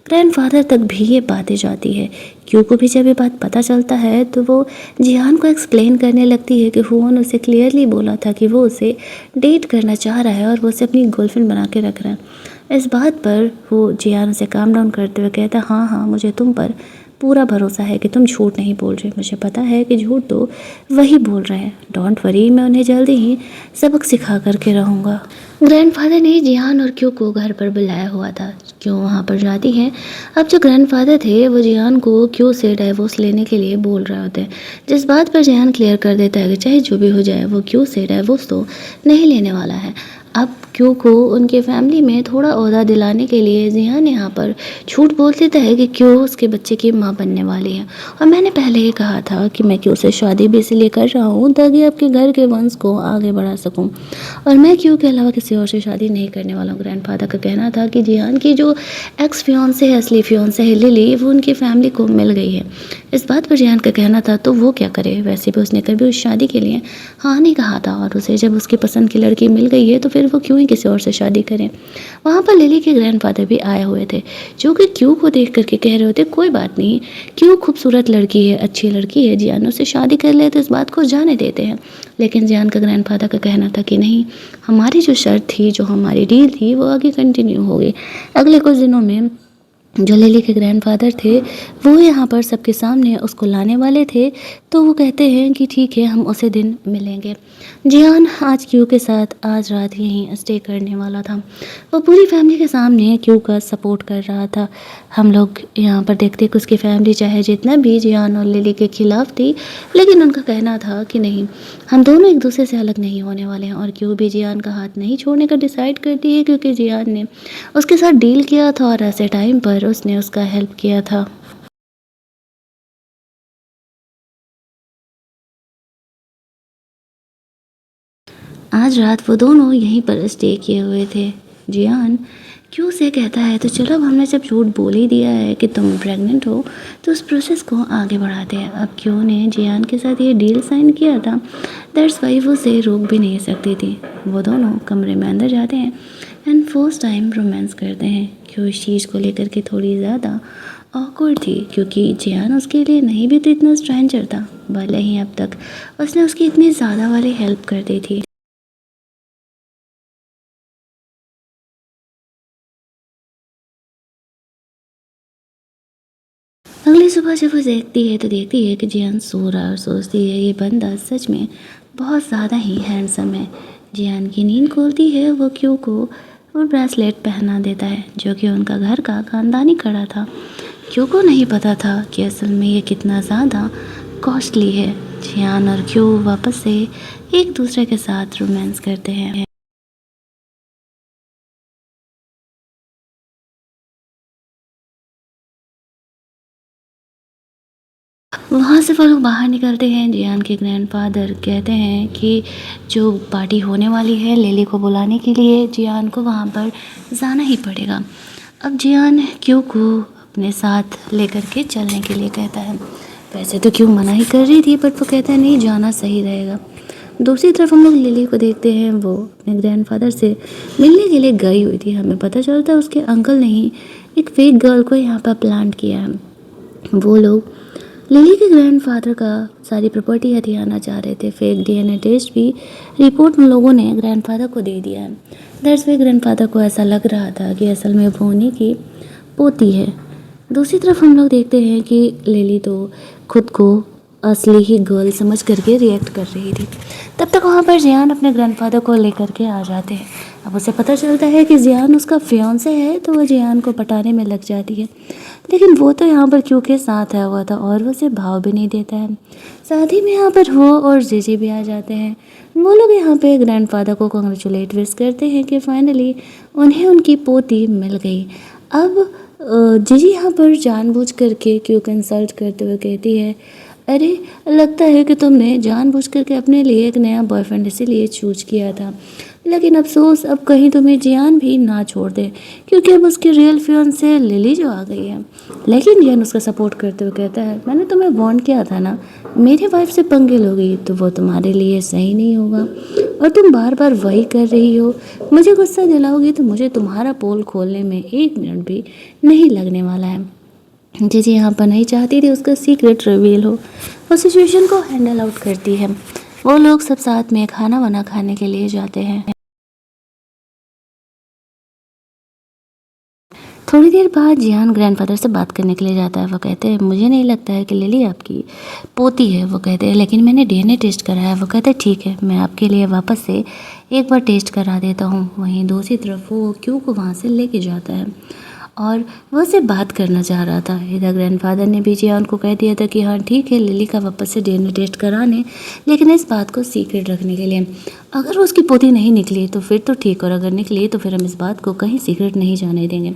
ग्रैंडफादर तक भी ये बातें जाती है। क्यों को भी जब ये बात पता चलता है तो वो जिहान को एक्सप्लेन करने लगती है कि हुन उसे क्लियरली बोला था कि वो उसे डेट करना चाह रहा है और वो उसे अपनी गर्लफ्रेंड बना के रख रहा है। इस बात पर वो जिहान उसे काम डाउन करते हुए कहता है, हाँ हाँ मुझे तुम पर पूरा भरोसा है कि तुम झूठ नहीं बोल रहे, मुझे पता है कि झूठ तो वही बोल रहे हैं। डोंट वरी, मैं उन्हें जल्दी ही सबक सिखा करके रहूँगा। ग्रैंडफादर ने जिहान और क्यों को घर पर बुलाया हुआ था। क्यों वहाँ पर जाती हैं। अब जो ग्रैंडफादर थे वो जिहान को क्यों से डाइवोर्स लेने के लिए बोल रहे होते हैं, जिस बात पर जिहान क्लियर कर देता है कि चाहे जो भी हो जाए वो क्यों से डाइवोर्स तो नहीं लेने वाला है। अब क्यों को उनके फैमिली में थोड़ा ओहदा दिलाने के लिए जिहान यहाँ पर झूठ बोल देता है कि क्यों उसके बच्चे की माँ बनने वाली है। और मैंने पहले ही कहा था कि मैं क्यों से शादी भी इसलिए कर रहा हूँ ताकि आपके घर के वंश को आगे बढ़ा सकूँ और मैं क्यों के अलावा किसी और से शादी नहीं करने वाला हूँ। ग्रैंडफादर का कहना था कि जिहान की जो एक्स फियांसे है, असली फियांसे है लिली, वो उनकी फैमिली को मिल गई है। इस बात पर जिहान का कहना था तो वो क्या करे, वैसे भी उसने कभी उस शादी के लिए हाँ नहीं कहा था और उसे जब उसकी पसंद की लड़की मिल गई है तो फिर वो क्यों ही किसी और से शादी करें। वहाँ पर लिली के ग्रैंडफादर भी आए हुए थे जो कि क्यों को देख करके कह रहे होते, कोई बात नहीं, क्यों खूबसूरत लड़की है, अच्छी लड़की है, जिहान उससे शादी कर ले तो इस बात को जाने देते हैं। लेकिन जिहान का ग्रैंडफादर का कहना था कि नहीं, हमारी जो शर्त थी, जो हमारी डील थी वो आगे कंटिन्यू होगी। अगले कुछ दिनों में जो लिली के ग्रैंडफादर थे वो यहाँ पर सबके सामने उसको लाने वाले थे, तो वो कहते हैं कि ठीक है हम उसी दिन मिलेंगे। जिहान आज क्यू के साथ आज रात यहीं स्टे करने वाला था। वो पूरी फैमिली के सामने क्यू का सपोर्ट कर रहा था। हम लोग यहाँ पर देखते कि उसकी फैमिली चाहे जितना भी जिहान और लिली के खिलाफ थी, लेकिन उनका कहना था कि नहीं, हम दोनों एक दूसरे से अलग नहीं होने वाले हैं। और क्यू भी जिहान का हाथ नहीं छोड़ने का डिसाइड करती है क्योंकि जिहान ने उसके साथ डील किया था और ऐसे टाइम पर उसने उसका हेल्प किया था। आज रात वो दोनों यहीं पर स्टे किए हुए थे। जिहान क्यों से कहता है तो चलो अब हमने जब झूठ बोल ही दिया है कि तुम प्रेग्नेंट हो तो उस प्रोसेस को आगे बढ़ाते हैं। अब क्यों ने जियान के साथ ये डील साइन किया था, दैट्स वाई वो उसे रोक भी नहीं सकती थी। वो दोनों कमरे में अंदर जाते हैं एंड फर्स्ट टाइम रोमांस करते हैं। क्यों इस चीज़ को लेकर के थोड़ी ज़्यादा ऑकवर्ड थी क्योंकि जियान उसके लिए नहीं भी तो इतना स्ट्रेंजर था, भले ही अब तक उसने उसकी इतनी ज़्यादा वाली हेल्प कर दी थी। अगली सुबह जब वो देखती है तो देखती है कि जियान सो रहा है और सोचती है ये बंदा सच में बहुत ज़्यादा ही हैंडसम है। जियान की नींद खोलती है वो क्यू को वो ब्रेसलेट पहना देता है जो कि उनका घर का खानदानी कड़ा था। क्यू को नहीं पता था कि असल में ये कितना ज़्यादा कॉस्टली है। जियान और क्यू वापस से एक दूसरे के साथ रोमांस करते हैं। वहाँ से वो लोग बाहर निकलते हैं। जियान के ग्रैंडफादर कहते हैं कि जो पार्टी होने वाली है लिली को बुलाने के लिए जियान को वहाँ पर जाना ही पड़ेगा। अब जियान क्यू को अपने साथ लेकर के चलने के लिए कहता है। वैसे तो क्यू मना ही कर रही थी बट वो कहता है नहीं जाना सही रहेगा। दूसरी तरफ हम लोग लिली को देखते हैं, वो अपने ग्रैंडफादर से मिलने के लिए गई हुई थी। हमें पता चलता है उसके अंकल ने ही एक फेक गर्ल को यहाँ पर प्लांट किया है। वो लोग लिली के ग्रैंडफादर का सारी प्रॉपर्टी हथियाना चाह रहे थे। फेक डीएनए टेस्ट भी रिपोर्ट उन लोगों ने ग्रैंडफादर को दे दिया है। दैट्स वाई ग्रैंडफादर को ऐसा लग रहा था कि असल में वो उन्हीं की पोती है। दूसरी तरफ हम लोग देखते हैं कि लिली तो खुद को असली ही गर्ल समझ करके रिएक्ट कर रही थी। तब तक वहाँ पर जियान अपने ग्रैंडफादर को लेकर के आ जाते हैं। अब उसे पता चलता है कि जियान उसका फियांसे है तो वो जियान को पटाने में लग जाती है। लेकिन वो तो यहाँ पर क्यू के साथ आया हुआ था और वो उसे भाव भी नहीं देता है। साथ ही में यहाँ पर वो और जीजी भी आ जाते हैं। वो लोग यहाँ पे ग्रैंडफादर को कॉन्ग्रेचुलेट विश करते हैं कि फाइनली उन्हें उनकी पोती मिल गई। अब जीजी यहाँ पर जानबूझ करके क्यू को इंसल्ट करते हुए कहती है, अरे लगता है कि तुमने जानबूझ करके अपने लिए एक नया बॉयफ्रेंड इसीलिए चूज किया था, लेकिन अफसोस अब कहीं तुम्हें जियान भी ना छोड़ दे क्योंकि अब उसकी रियल फियांसे लिली जो आ गई है। लेकिन जियान उसका सपोर्ट करते हुए कहता है, मैंने तुम्हें वार्न किया था ना, मेरी वाइफ से पंगे लोगी तो वो तुम्हारे लिए सही नहीं होगा और तुम बार बार वही कर रही हो। मुझे गुस्सा दिलाओगी तो मुझे तुम्हारा पोल खोलने में 1 मिनट भी नहीं लगने वाला है। जी यहाँ पर नहीं चाहती थी उसका सीक्रेट रिवील हो। वो सिचुएशन को हैंडल आउट करती है। वो लोग सब साथ में खाना वाना खाने के लिए जाते हैं। थोड़ी देर बाद जियान ग्रैंडफादर से बात करने के लिए जाता है। वो कहते हैं मुझे नहीं लगता है कि लिली आपकी पोती है। वो कहते हैं लेकिन मैंने डीएनए टेस्ट कराया है। वो कहते हैं ठीक है मैं आपके लिए वापस से एक बार टेस्ट करा देता हूँ। वहीं दूसरी तरफ वो क्यू को वहाँ से लेके जाता है और वो उससे बात करना चाह रहा था। इधर ग्रैंडफादर ने भी जियान को कह दिया था कि हाँ ठीक है लिली का वापस से डीएनए टेस्ट कराने, लेकिन इस बात को सीक्रेट रखने के लिए। अगर वो उसकी पोती नहीं निकली तो फिर तो ठीक, और अगर निकली तो फिर हम इस बात को कहीं सीक्रेट नहीं जाने देंगे।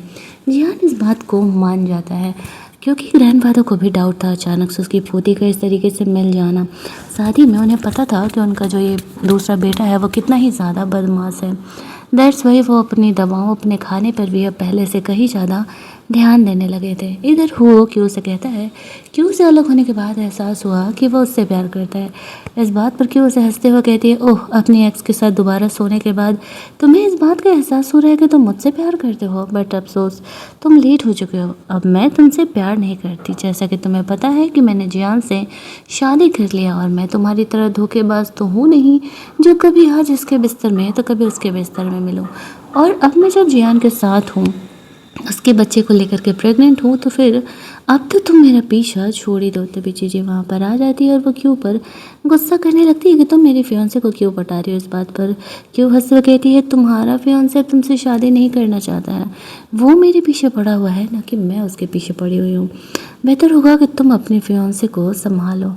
जियान इस बात को मान जाता है क्योंकि ग्रैंडफादर को भी डाउट था अचानक से उसकी पोती का इस तरीके से मिल जाना। साथ ही में उन्हें पता था कि उनका जो ये दूसरा बेटा है वो कितना ही ज़्यादा बदमाश है। दैट्स वाई वो अपनी दवाओं अपने खाने पर भी अब पहले से कहीं ज़्यादा ध्यान देने लगे थे। इधर वो क्यू से कहता है, क्यू से अलग होने के बाद एहसास हुआ कि वो उससे प्यार करता है। इस बात पर क्यू उसे हंसते हुए कहती है, ओह अपनी एक्स के साथ दोबारा सोने के बाद तुम्हें इस बात का एहसास हो रहा है कि तुम मुझसे प्यार करते हो, बट अफसोस तुम लेट हो चुके हो। अब मैं तुमसे प्यार नहीं करती। जैसा कि तुम्हें पता है कि मैंने जियान से शादी कर लिया और मैं तुम्हारी तरह धोखेबाज तो हूँ नहीं जो कभी आज इसके बिस्तर में तो कभी उसके बिस्तर में मिलूँ। और अब मैं जब जियान के साथ हूँ, उसके बच्चे को लेकर के प्रेग्नेंट हूँ, तो फिर अब तो तुम मेरा पीछा छोड़ ही दो। तभी चीज़ें वहाँ पर आ जाती है और वो क्यों पर गुस्सा करने लगती है कि तुम मेरे फियांसे को क्यों पटा रही हो। इस बात पर क्यों हंस कर कहती है, तुम्हारा फियांसे तुमसे शादी नहीं करना चाहता है, वो मेरे पीछे पड़ा हुआ है ना कि मैं उसके पीछे पड़ी हुई हूँ। बेहतर होगा कि तुम अपने फियांसे को संभालो।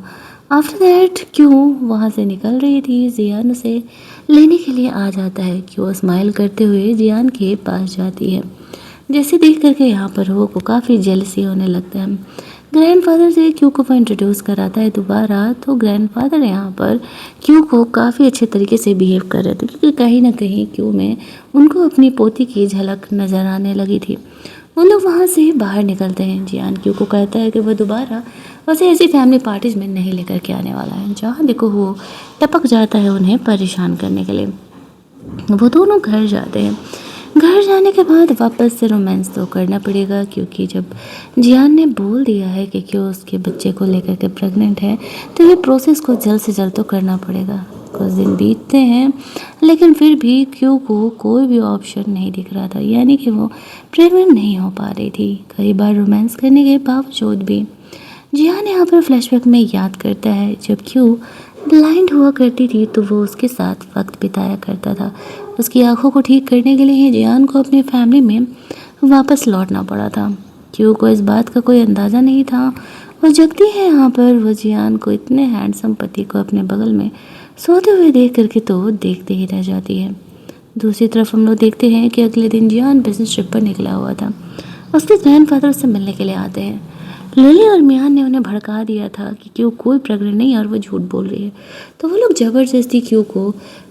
आफ्टर दैट क्यों वहाँ से निकल रही थी, जियान उसे लेने के लिए आ जाता है। क्यों स्माइल करते हुए जियान के पास जाती है। जैसे देख करके यहाँ पर वो को काफ़ी जेलसी होने लगता है। ग्रैंडफ़ादर से क्यू को वो इंट्रोड्यूस कराता है दोबारा, तो ग्रैंडफ़ादर यहाँ पर क्यू को काफ़ी अच्छे तरीके से बिहेव कर रहे थे, क्योंकि कहीं न कहीं क्यू में उनको अपनी पोती की झलक नज़र आने लगी थी। वो लोग वहाँ से बाहर निकलते हैं। जियान क्यू को कहता है कि वो दोबारा उसे ऐसी फैमिली पार्टीज़ में नहीं लेकर के आने वाला है, जहाँ देखो वो टपक जाता है उन्हें परेशान करने के लिए। वो दोनों घर जाते हैं। घर जाने के बाद वापस से रोमांस तो करना पड़ेगा, क्योंकि जब जियान ने बोल दिया है कि क्यों उसके बच्चे को लेकर के प्रेग्नेंट है, तो ये प्रोसेस को जल्द से जल्द तो करना पड़ेगा। कुछ दिन बीतते हैं, लेकिन फिर भी क्यू को कोई भी ऑप्शन नहीं दिख रहा था, यानी कि वो प्रेग्नेंट नहीं हो पा रही थी, कई बार रोमांस करने के बावजूद भी। जियान यहाँ पर फ्लैशबैक में याद करता है, जब क्यू ब्लाइंड हुआ करती थी तो वो उसके साथ वक्त बिताया करता था। उसकी आंखों को ठीक करने के लिए ही जियान को अपनी फैमिली में वापस लौटना पड़ा था। क्यू को इस बात का कोई अंदाज़ा नहीं था। वो जगती है यहाँ पर, वो जियान को इतने हैंडसम पति को अपने बगल में सोते हुए देख करके तो देखते ही रह जाती है। दूसरी तरफ हम लोग देखते हैं कि अगले दिन जियान बिजनेस ट्रिप पर निकला हुआ था। उसके ग्रैंडफादर उससे मिलने के लिए आते हैं। लिली और मियान ने उन्हें भड़का दिया था कि क्यू कोई प्रेग्नेंट नहीं है और वो झूठ बोल रही है, तो वो लोग ज़बरदस्ती क्यू को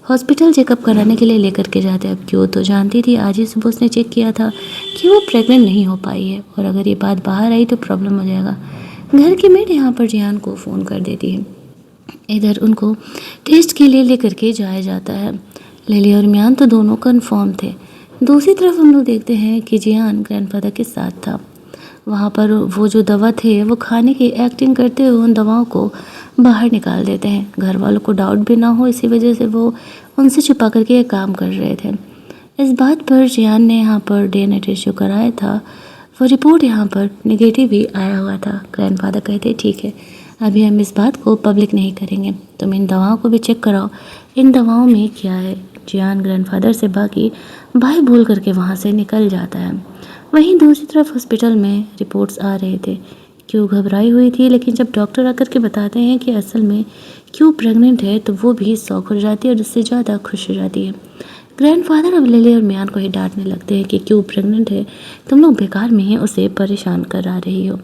हॉस्पिटल चेकअप कराने के लिए लेकर के जाते हैं। अब क्यू तो जानती थी, आज ही सुबह उसने चेक किया था कि वो प्रेग्नेंट नहीं हो पाई है, और अगर ये बात बाहर आई तो प्रॉब्लम हो जाएगा। घर की मेड यहाँ पर जियान को फ़ोन कर देती है। इधर उनको टेस्ट के लिए लेकर के जाया जाता है। लिली और मियान तो दोनों कन्फर्म थे। दूसरी तरफ हम लोग देखते हैं कि जियान ग्रैंडफादर के साथ था। वहाँ पर वो जो दवा थे वो खाने की एक्टिंग करते हुए उन दवाओं को बाहर निकाल देते हैं। घर वालों को डाउट भी ना हो, इसी वजह से वो उनसे छुपा करके ये काम कर रहे थे। इस बात पर जियान ने यहाँ पर डीएनए टेस्ट जो कराया था, वो रिपोर्ट यहाँ पर नेगेटिव भी आया हुआ था। ग्रैंडफादर कहते ठीक है, अभी हम इस बात को पब्लिक नहीं करेंगे, तुम इन दवाओं को भी चेक कराओ, इन दवाओं में क्या है। जियान ग्रैंडफादर से बाकी भाई बोल करके वहाँ से निकल जाता है। वहीं दूसरी तरफ हॉस्पिटल में रिपोर्ट्स आ रहे थे। क्यू घबराई हुई थी, लेकिन जब डॉक्टर आकर के बताते हैं कि असल में क्यू प्रेग्नेंट है, तो वो भी शॉक हो जाती है और उससे ज़्यादा खुश हो जाती है। ग्रैंडफादर अब लिली और मियान को ही डांटने लगते हैं कि क्यू प्रेग्नेंट है, तुम लोग बेकार में ही उसे परेशान करा रही हो।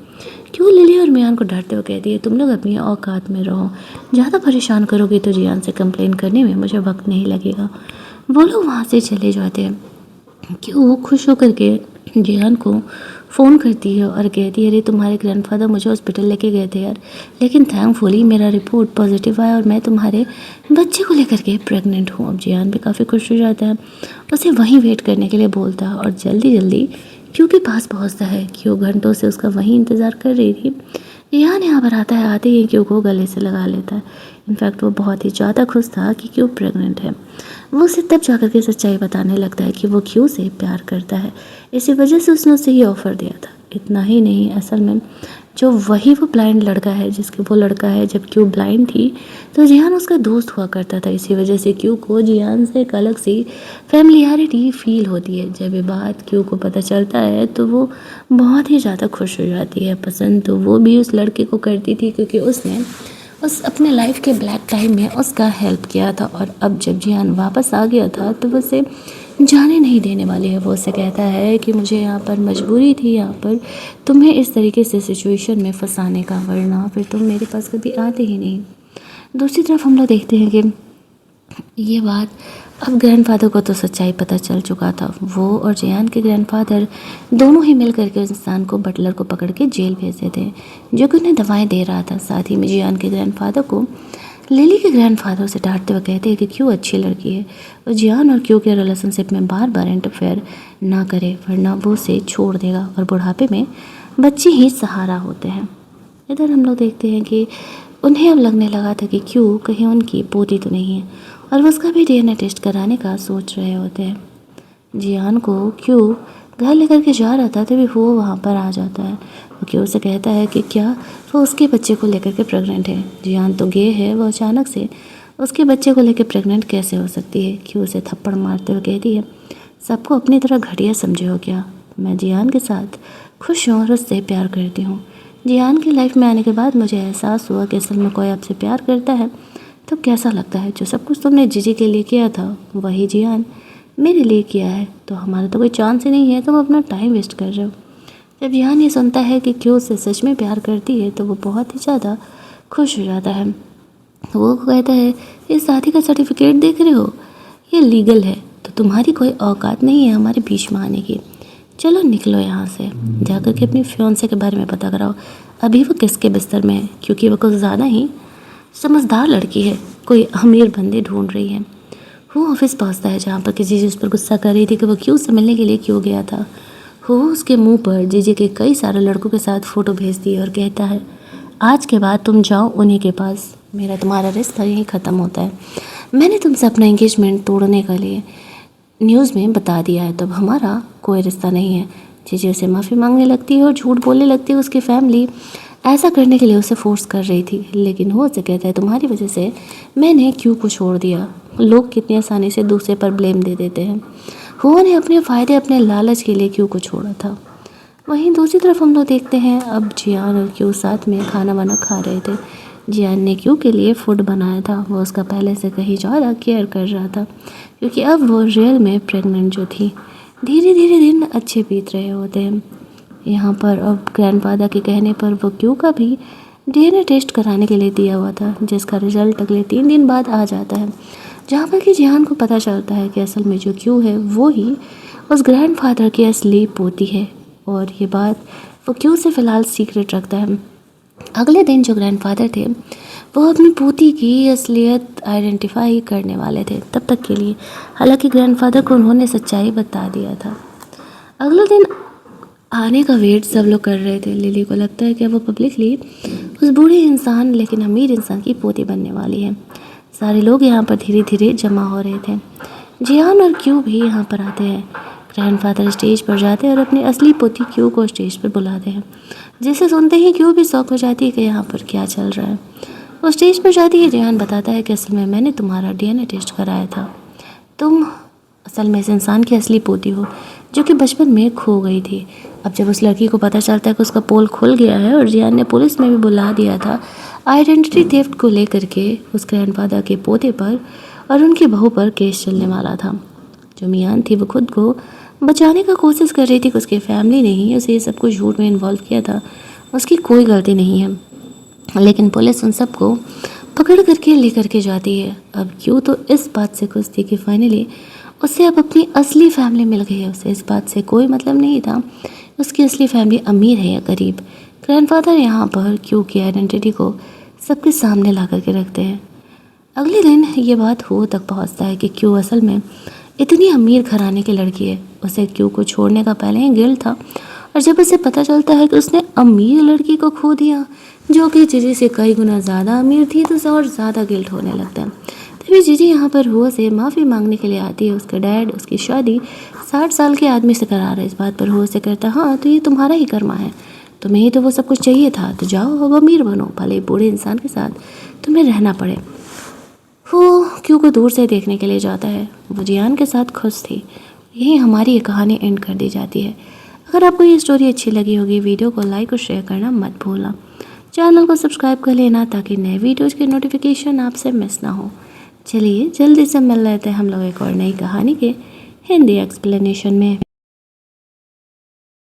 क्यों लिली और मियान को डांटते हुए कहती है, तुम लोग अपनी औकात में रहो, ज़्यादा परेशान करोगे तो जियान से कंप्लेन करने में मुझे वक्त नहीं लगेगा। वो लोग वहाँ से चले जाते हैं। क्यों खुश होकर के जियान को फ़ोन करती है और कहती है, अरे तुम्हारे ग्रैंडफादर मुझे हॉस्पिटल लेके गए थे यार, लेकिन थैंकफुली मेरा रिपोर्ट पॉजिटिव आया और मैं तुम्हारे बच्चे को लेकर के प्रेग्नेंट हूँ। अब जियान भी काफ़ी खुश हो जाता है, उसे वहीं वेट करने के लिए बोलता है और जल्दी जल्दी क्यू के पास पहुँचता है। क्यू घंटों से उसका वहीं इंतज़ार कर रही थी। जियान यहाँ पर आता है, आते ही क्यू को गले से लगा लेता है। इनफैक्ट वो बहुत ही ज़्यादा खुश था कि क्यू प्रेग्नेंट है। वो उसे तब जाकर के सच्चाई बताने लगता है कि वो क्यू से प्यार करता है, इसी वजह से उसने उसे ये ऑफ़र दिया था। इतना ही नहीं, असल में जो वही वो ब्लाइंड लड़का है जिसके वो लड़का है, जब क्यू ब्लाइंड थी तो जियान उसका दोस्त हुआ करता था, इसी वजह से क्यू को जियान से एक अलग सी फैमिलियरिटी फील होती है। जब ये बात क्यू को पता चलता है तो वो बहुत ही ज़्यादा खुश हो जाती है। पसंद तो वो भी उस लड़के को करती थी, क्योंकि उसने उस अपने लाइफ के ब्लैक टाइम में उसका हेल्प किया था, और अब जब जियान वापस आ गया था तो वो उसे जाने नहीं देने वाली है। वो उससे कहता है कि मुझे यहाँ पर मजबूरी थी, यहाँ पर तुम्हें इस तरीके से सिचुएशन में फंसाने का, वरना फिर तुम मेरे पास कभी आते ही नहीं। दूसरी तरफ हम लोग देखते हैं कि ये बात अब ग्रैंडफादर को तो सच्चाई पता चल चुका था। वो और जियान के ग्रैंडफादर दोनों ही मिल करके उस इंसान को, बटलर को पकड़ के जेल भेज देते हैं, जो कि उन्हें दवाएं दे रहा था। साथ ही में जियान के ग्रैंडफादर को लिली के ग्रैंडफादर से डांटते हुए कहते हैं कि क्यों अच्छी लड़की है और जियान और क्यू के रिलेशनशिप में बार बार इंटरफेयर ना करे, वरना वो उसे छोड़ देगा और बुढ़ापे में बच्चे ही सहारा होते हैं। इधर हम लोग देखते हैं कि उन्हें अब लगने लगा था कि क्यू कहीं उनकी पोती तो नहीं है, और वो उसका भी डीएनए टेस्ट कराने का सोच रहे होते हैं। जियान को क्यू घर लेकर के जा रहा था तभी वो वहाँ पर आ जाता है। वो क्यू से कहता है कि क्या वो उसके बच्चे को लेकर के प्रेग्नेंट है। जियान तो गे है, वो अचानक से उसके बच्चे को लेकर प्रेग्नेंट कैसे हो सकती है। क्यू उसे थप्पड़ मारते हुए कहती है, सबको अपनी तरह घटिया समझे हो क्या, मैं जियान के साथ खुश हूँ और उससे प्यार करती हूँ। जियान की लाइफ में आने के बाद मुझे एहसास हुआ कि असल में कोई आपसे प्यार करता है तो कैसा लगता है। जो सब कुछ तुमने जीजी के लिए किया था वही जियान मेरे लिए किया है, तो हमारा तो कोई चांस ही नहीं है, तुम अपना टाइम वेस्ट कर रहे हो। जब जियान ये सुनता है कि क्यों उससे सच में प्यार करती है तो वो बहुत ही ज़्यादा खुश हो जाता है। वो कहता है, इस शादी का सर्टिफिकेट देख रहे हो, ये लीगल है, तो तुम्हारी कोई औकात नहीं है हमारे बीच में आने की। चलो निकलो यहाँ से, जाकर के अपनी फियांसे के बारे में पता कराओ, अभी वो किसके बिस्तर में है, क्योंकि वो कुछ ज़्यादा ही समझदार लड़की है, कोई अमीर बंदे ढूंढ रही है। वो ऑफिस पहुँचता है जहाँ पर कि जीजी उस पर गुस्सा कर रही थी कि वो क्यों से मिलने के लिए क्यों गया था। वो उसके मुंह पर जीजी के कई सारे लड़कों के साथ फ़ोटो भेजती है और कहता है, आज के बाद तुम जाओ उन्हीं के पास, मेरा तुम्हारा रिश्ता यहीं ख़त्म होता है। मैंने तुमसे अपना एंगेजमेंट तोड़ने के लिए न्यूज़ में बता दिया है, तो अब हमारा कोई रिश्ता नहीं है। जीजी उसे माफ़ी मांगने लगती है और झूठ बोलने लगती है। उसकी फैमिली ऐसा करने के लिए उसे फोर्स कर रही थी, लेकिन वो उसे कहता है, तुम्हारी वजह से मैंने क्यों को छोड़ दिया। लोग कितनी आसानी से दूसरे पर ब्लेम दे देते हैं। वो ने अपने फ़ायदे, अपने लालच के लिए क्यों को छोड़ा था। वहीं दूसरी तरफ हम लोग देखते हैं अब जियान और क्यू साथ में खाना वाना खा रहे थे। जियान ने क्यू के लिए फूड बनाया था, वो उसका पहले से कहीं ज़्यादा केयर कर रहा था, क्योंकि अब वो रियल में प्रेग्नेंट जो थी। धीरे धीरे दिन अच्छे बीत रहे होते हैं। यहाँ पर अब ग्रैंडफादर के कहने पर वो क्यू का भी डीएनए टेस्ट कराने के लिए दिया हुआ था, जिसका रिजल्ट अगले 3 दिन बाद आ जाता है, जहाँ पर कि जियान को पता चलता है कि असल में जो क्यू है वो ही उस ग्रैंडफादर की असली पोती है। और ये बात वो क्यू से फ़िलहाल सीक्रेट रखता है। अगले दिन जो ग्रैंडफादर थे वो अपनी पोती की असलियत आइडेंटिफाई करने वाले थे तब तक के लिए, हालांकि ग्रैंडफादर को उन्होंने सच्चाई बता दिया था। अगले दिन आने का वेट सब लोग कर रहे थे। लिली को लगता है कि वो पब्लिकली उस बूढ़े इंसान लेकिन अमीर इंसान की पोती बनने वाली है। सारे लोग यहाँ पर धीरे धीरे जमा हो रहे थे। जियान और क्यू भी यहाँ पर आते हैं। ग्रैंडफादर स्टेज पर जाते हैं और अपनी असली पोती क्यू को स्टेज पर बुलाते हैं, जिसे सुनते ही क्यू भी शौक हो जाती है कि यहाँ पर क्या चल रहा है। वो स्टेज पर जाती है। जियान बताता है कि असल में मैंने तुम्हारा डीएनए टेस्ट कराया था, तुम असल में इस इंसान की असली पोती हो जो कि बचपन में खो गई थी। अब जब उस लड़की को पता चलता है कि उसका पोल खुल गया है और जियान ने पुलिस में भी बुला दिया था आइडेंटिटी थेफ्ट को लेकर के उस ग्रैंडफादर के पोते पर और उनकी बहू पर केस चलने वाला था। जो मियान थी वो खुद को बचाने का कोशिश कर रही थी कि उसकी फैमिली ने ही उसे ये सब कुछ झूठ में इन्वॉल्व किया था, उसकी कोई गलती नहीं है। लेकिन पुलिस उन सबको पकड़ करके लेकर के जाती है। अब क्यों तो इस बात से खुश थी कि फाइनली उसे अब अपनी असली फैमिली मिल गई है। उसे इस बात से कोई मतलब नहीं था उसकी असली फैमिली अमीर है या गरीब। ग्रैंडफादर यहाँ पर क्यू की आइडेंटिटी को सबके सामने ला करके रखते हैं। अगले दिन ये बात हो तक पहुँचता है कि क्यू असल में इतनी अमीर घराने की लड़की है। उसे क्यू को छोड़ने का पहले ही गिल्ट था, और जब उसे पता चलता है कि उसने अमीर लड़की को खो दिया जो कि जीजी से कई गुना ज़्यादा अमीर थी, तो उसे और ज़्यादा गिल्ट होने लगता है। तभी जीजी यहाँ पर हुआ से माफ़ी मांगने के लिए आती है। उसका डैड उसकी शादी 60 साल के आदमी से करा रहा है। इस बात पर हुआ से कहता, हाँ तो ये तुम्हारा ही कर्मा है, तुम्हें ही तो वो सब कुछ चाहिए था, तो जाओ अब अमीर बनो, भले बूढ़े इंसान के साथ तुम्हें रहना पड़े। वो क्यू को दूर से देखने के लिए जाता है। वो जियान के साथ खुश थी। यही हमारी ये कहानी एंड कर दी जाती है। अगर आपको ये स्टोरी अच्छी लगी होगी, वीडियो को लाइक और शेयर करना मत भूलना। चैनल को सब्सक्राइब कर लेना ताकि नए वीडियोज़ की नोटिफिकेशन आपसे मिस ना हो। चलिए जल्दी से मिल लेते हैं हम लोग एक और नई कहानी के हिंदी एक्सप्लेनेशन में।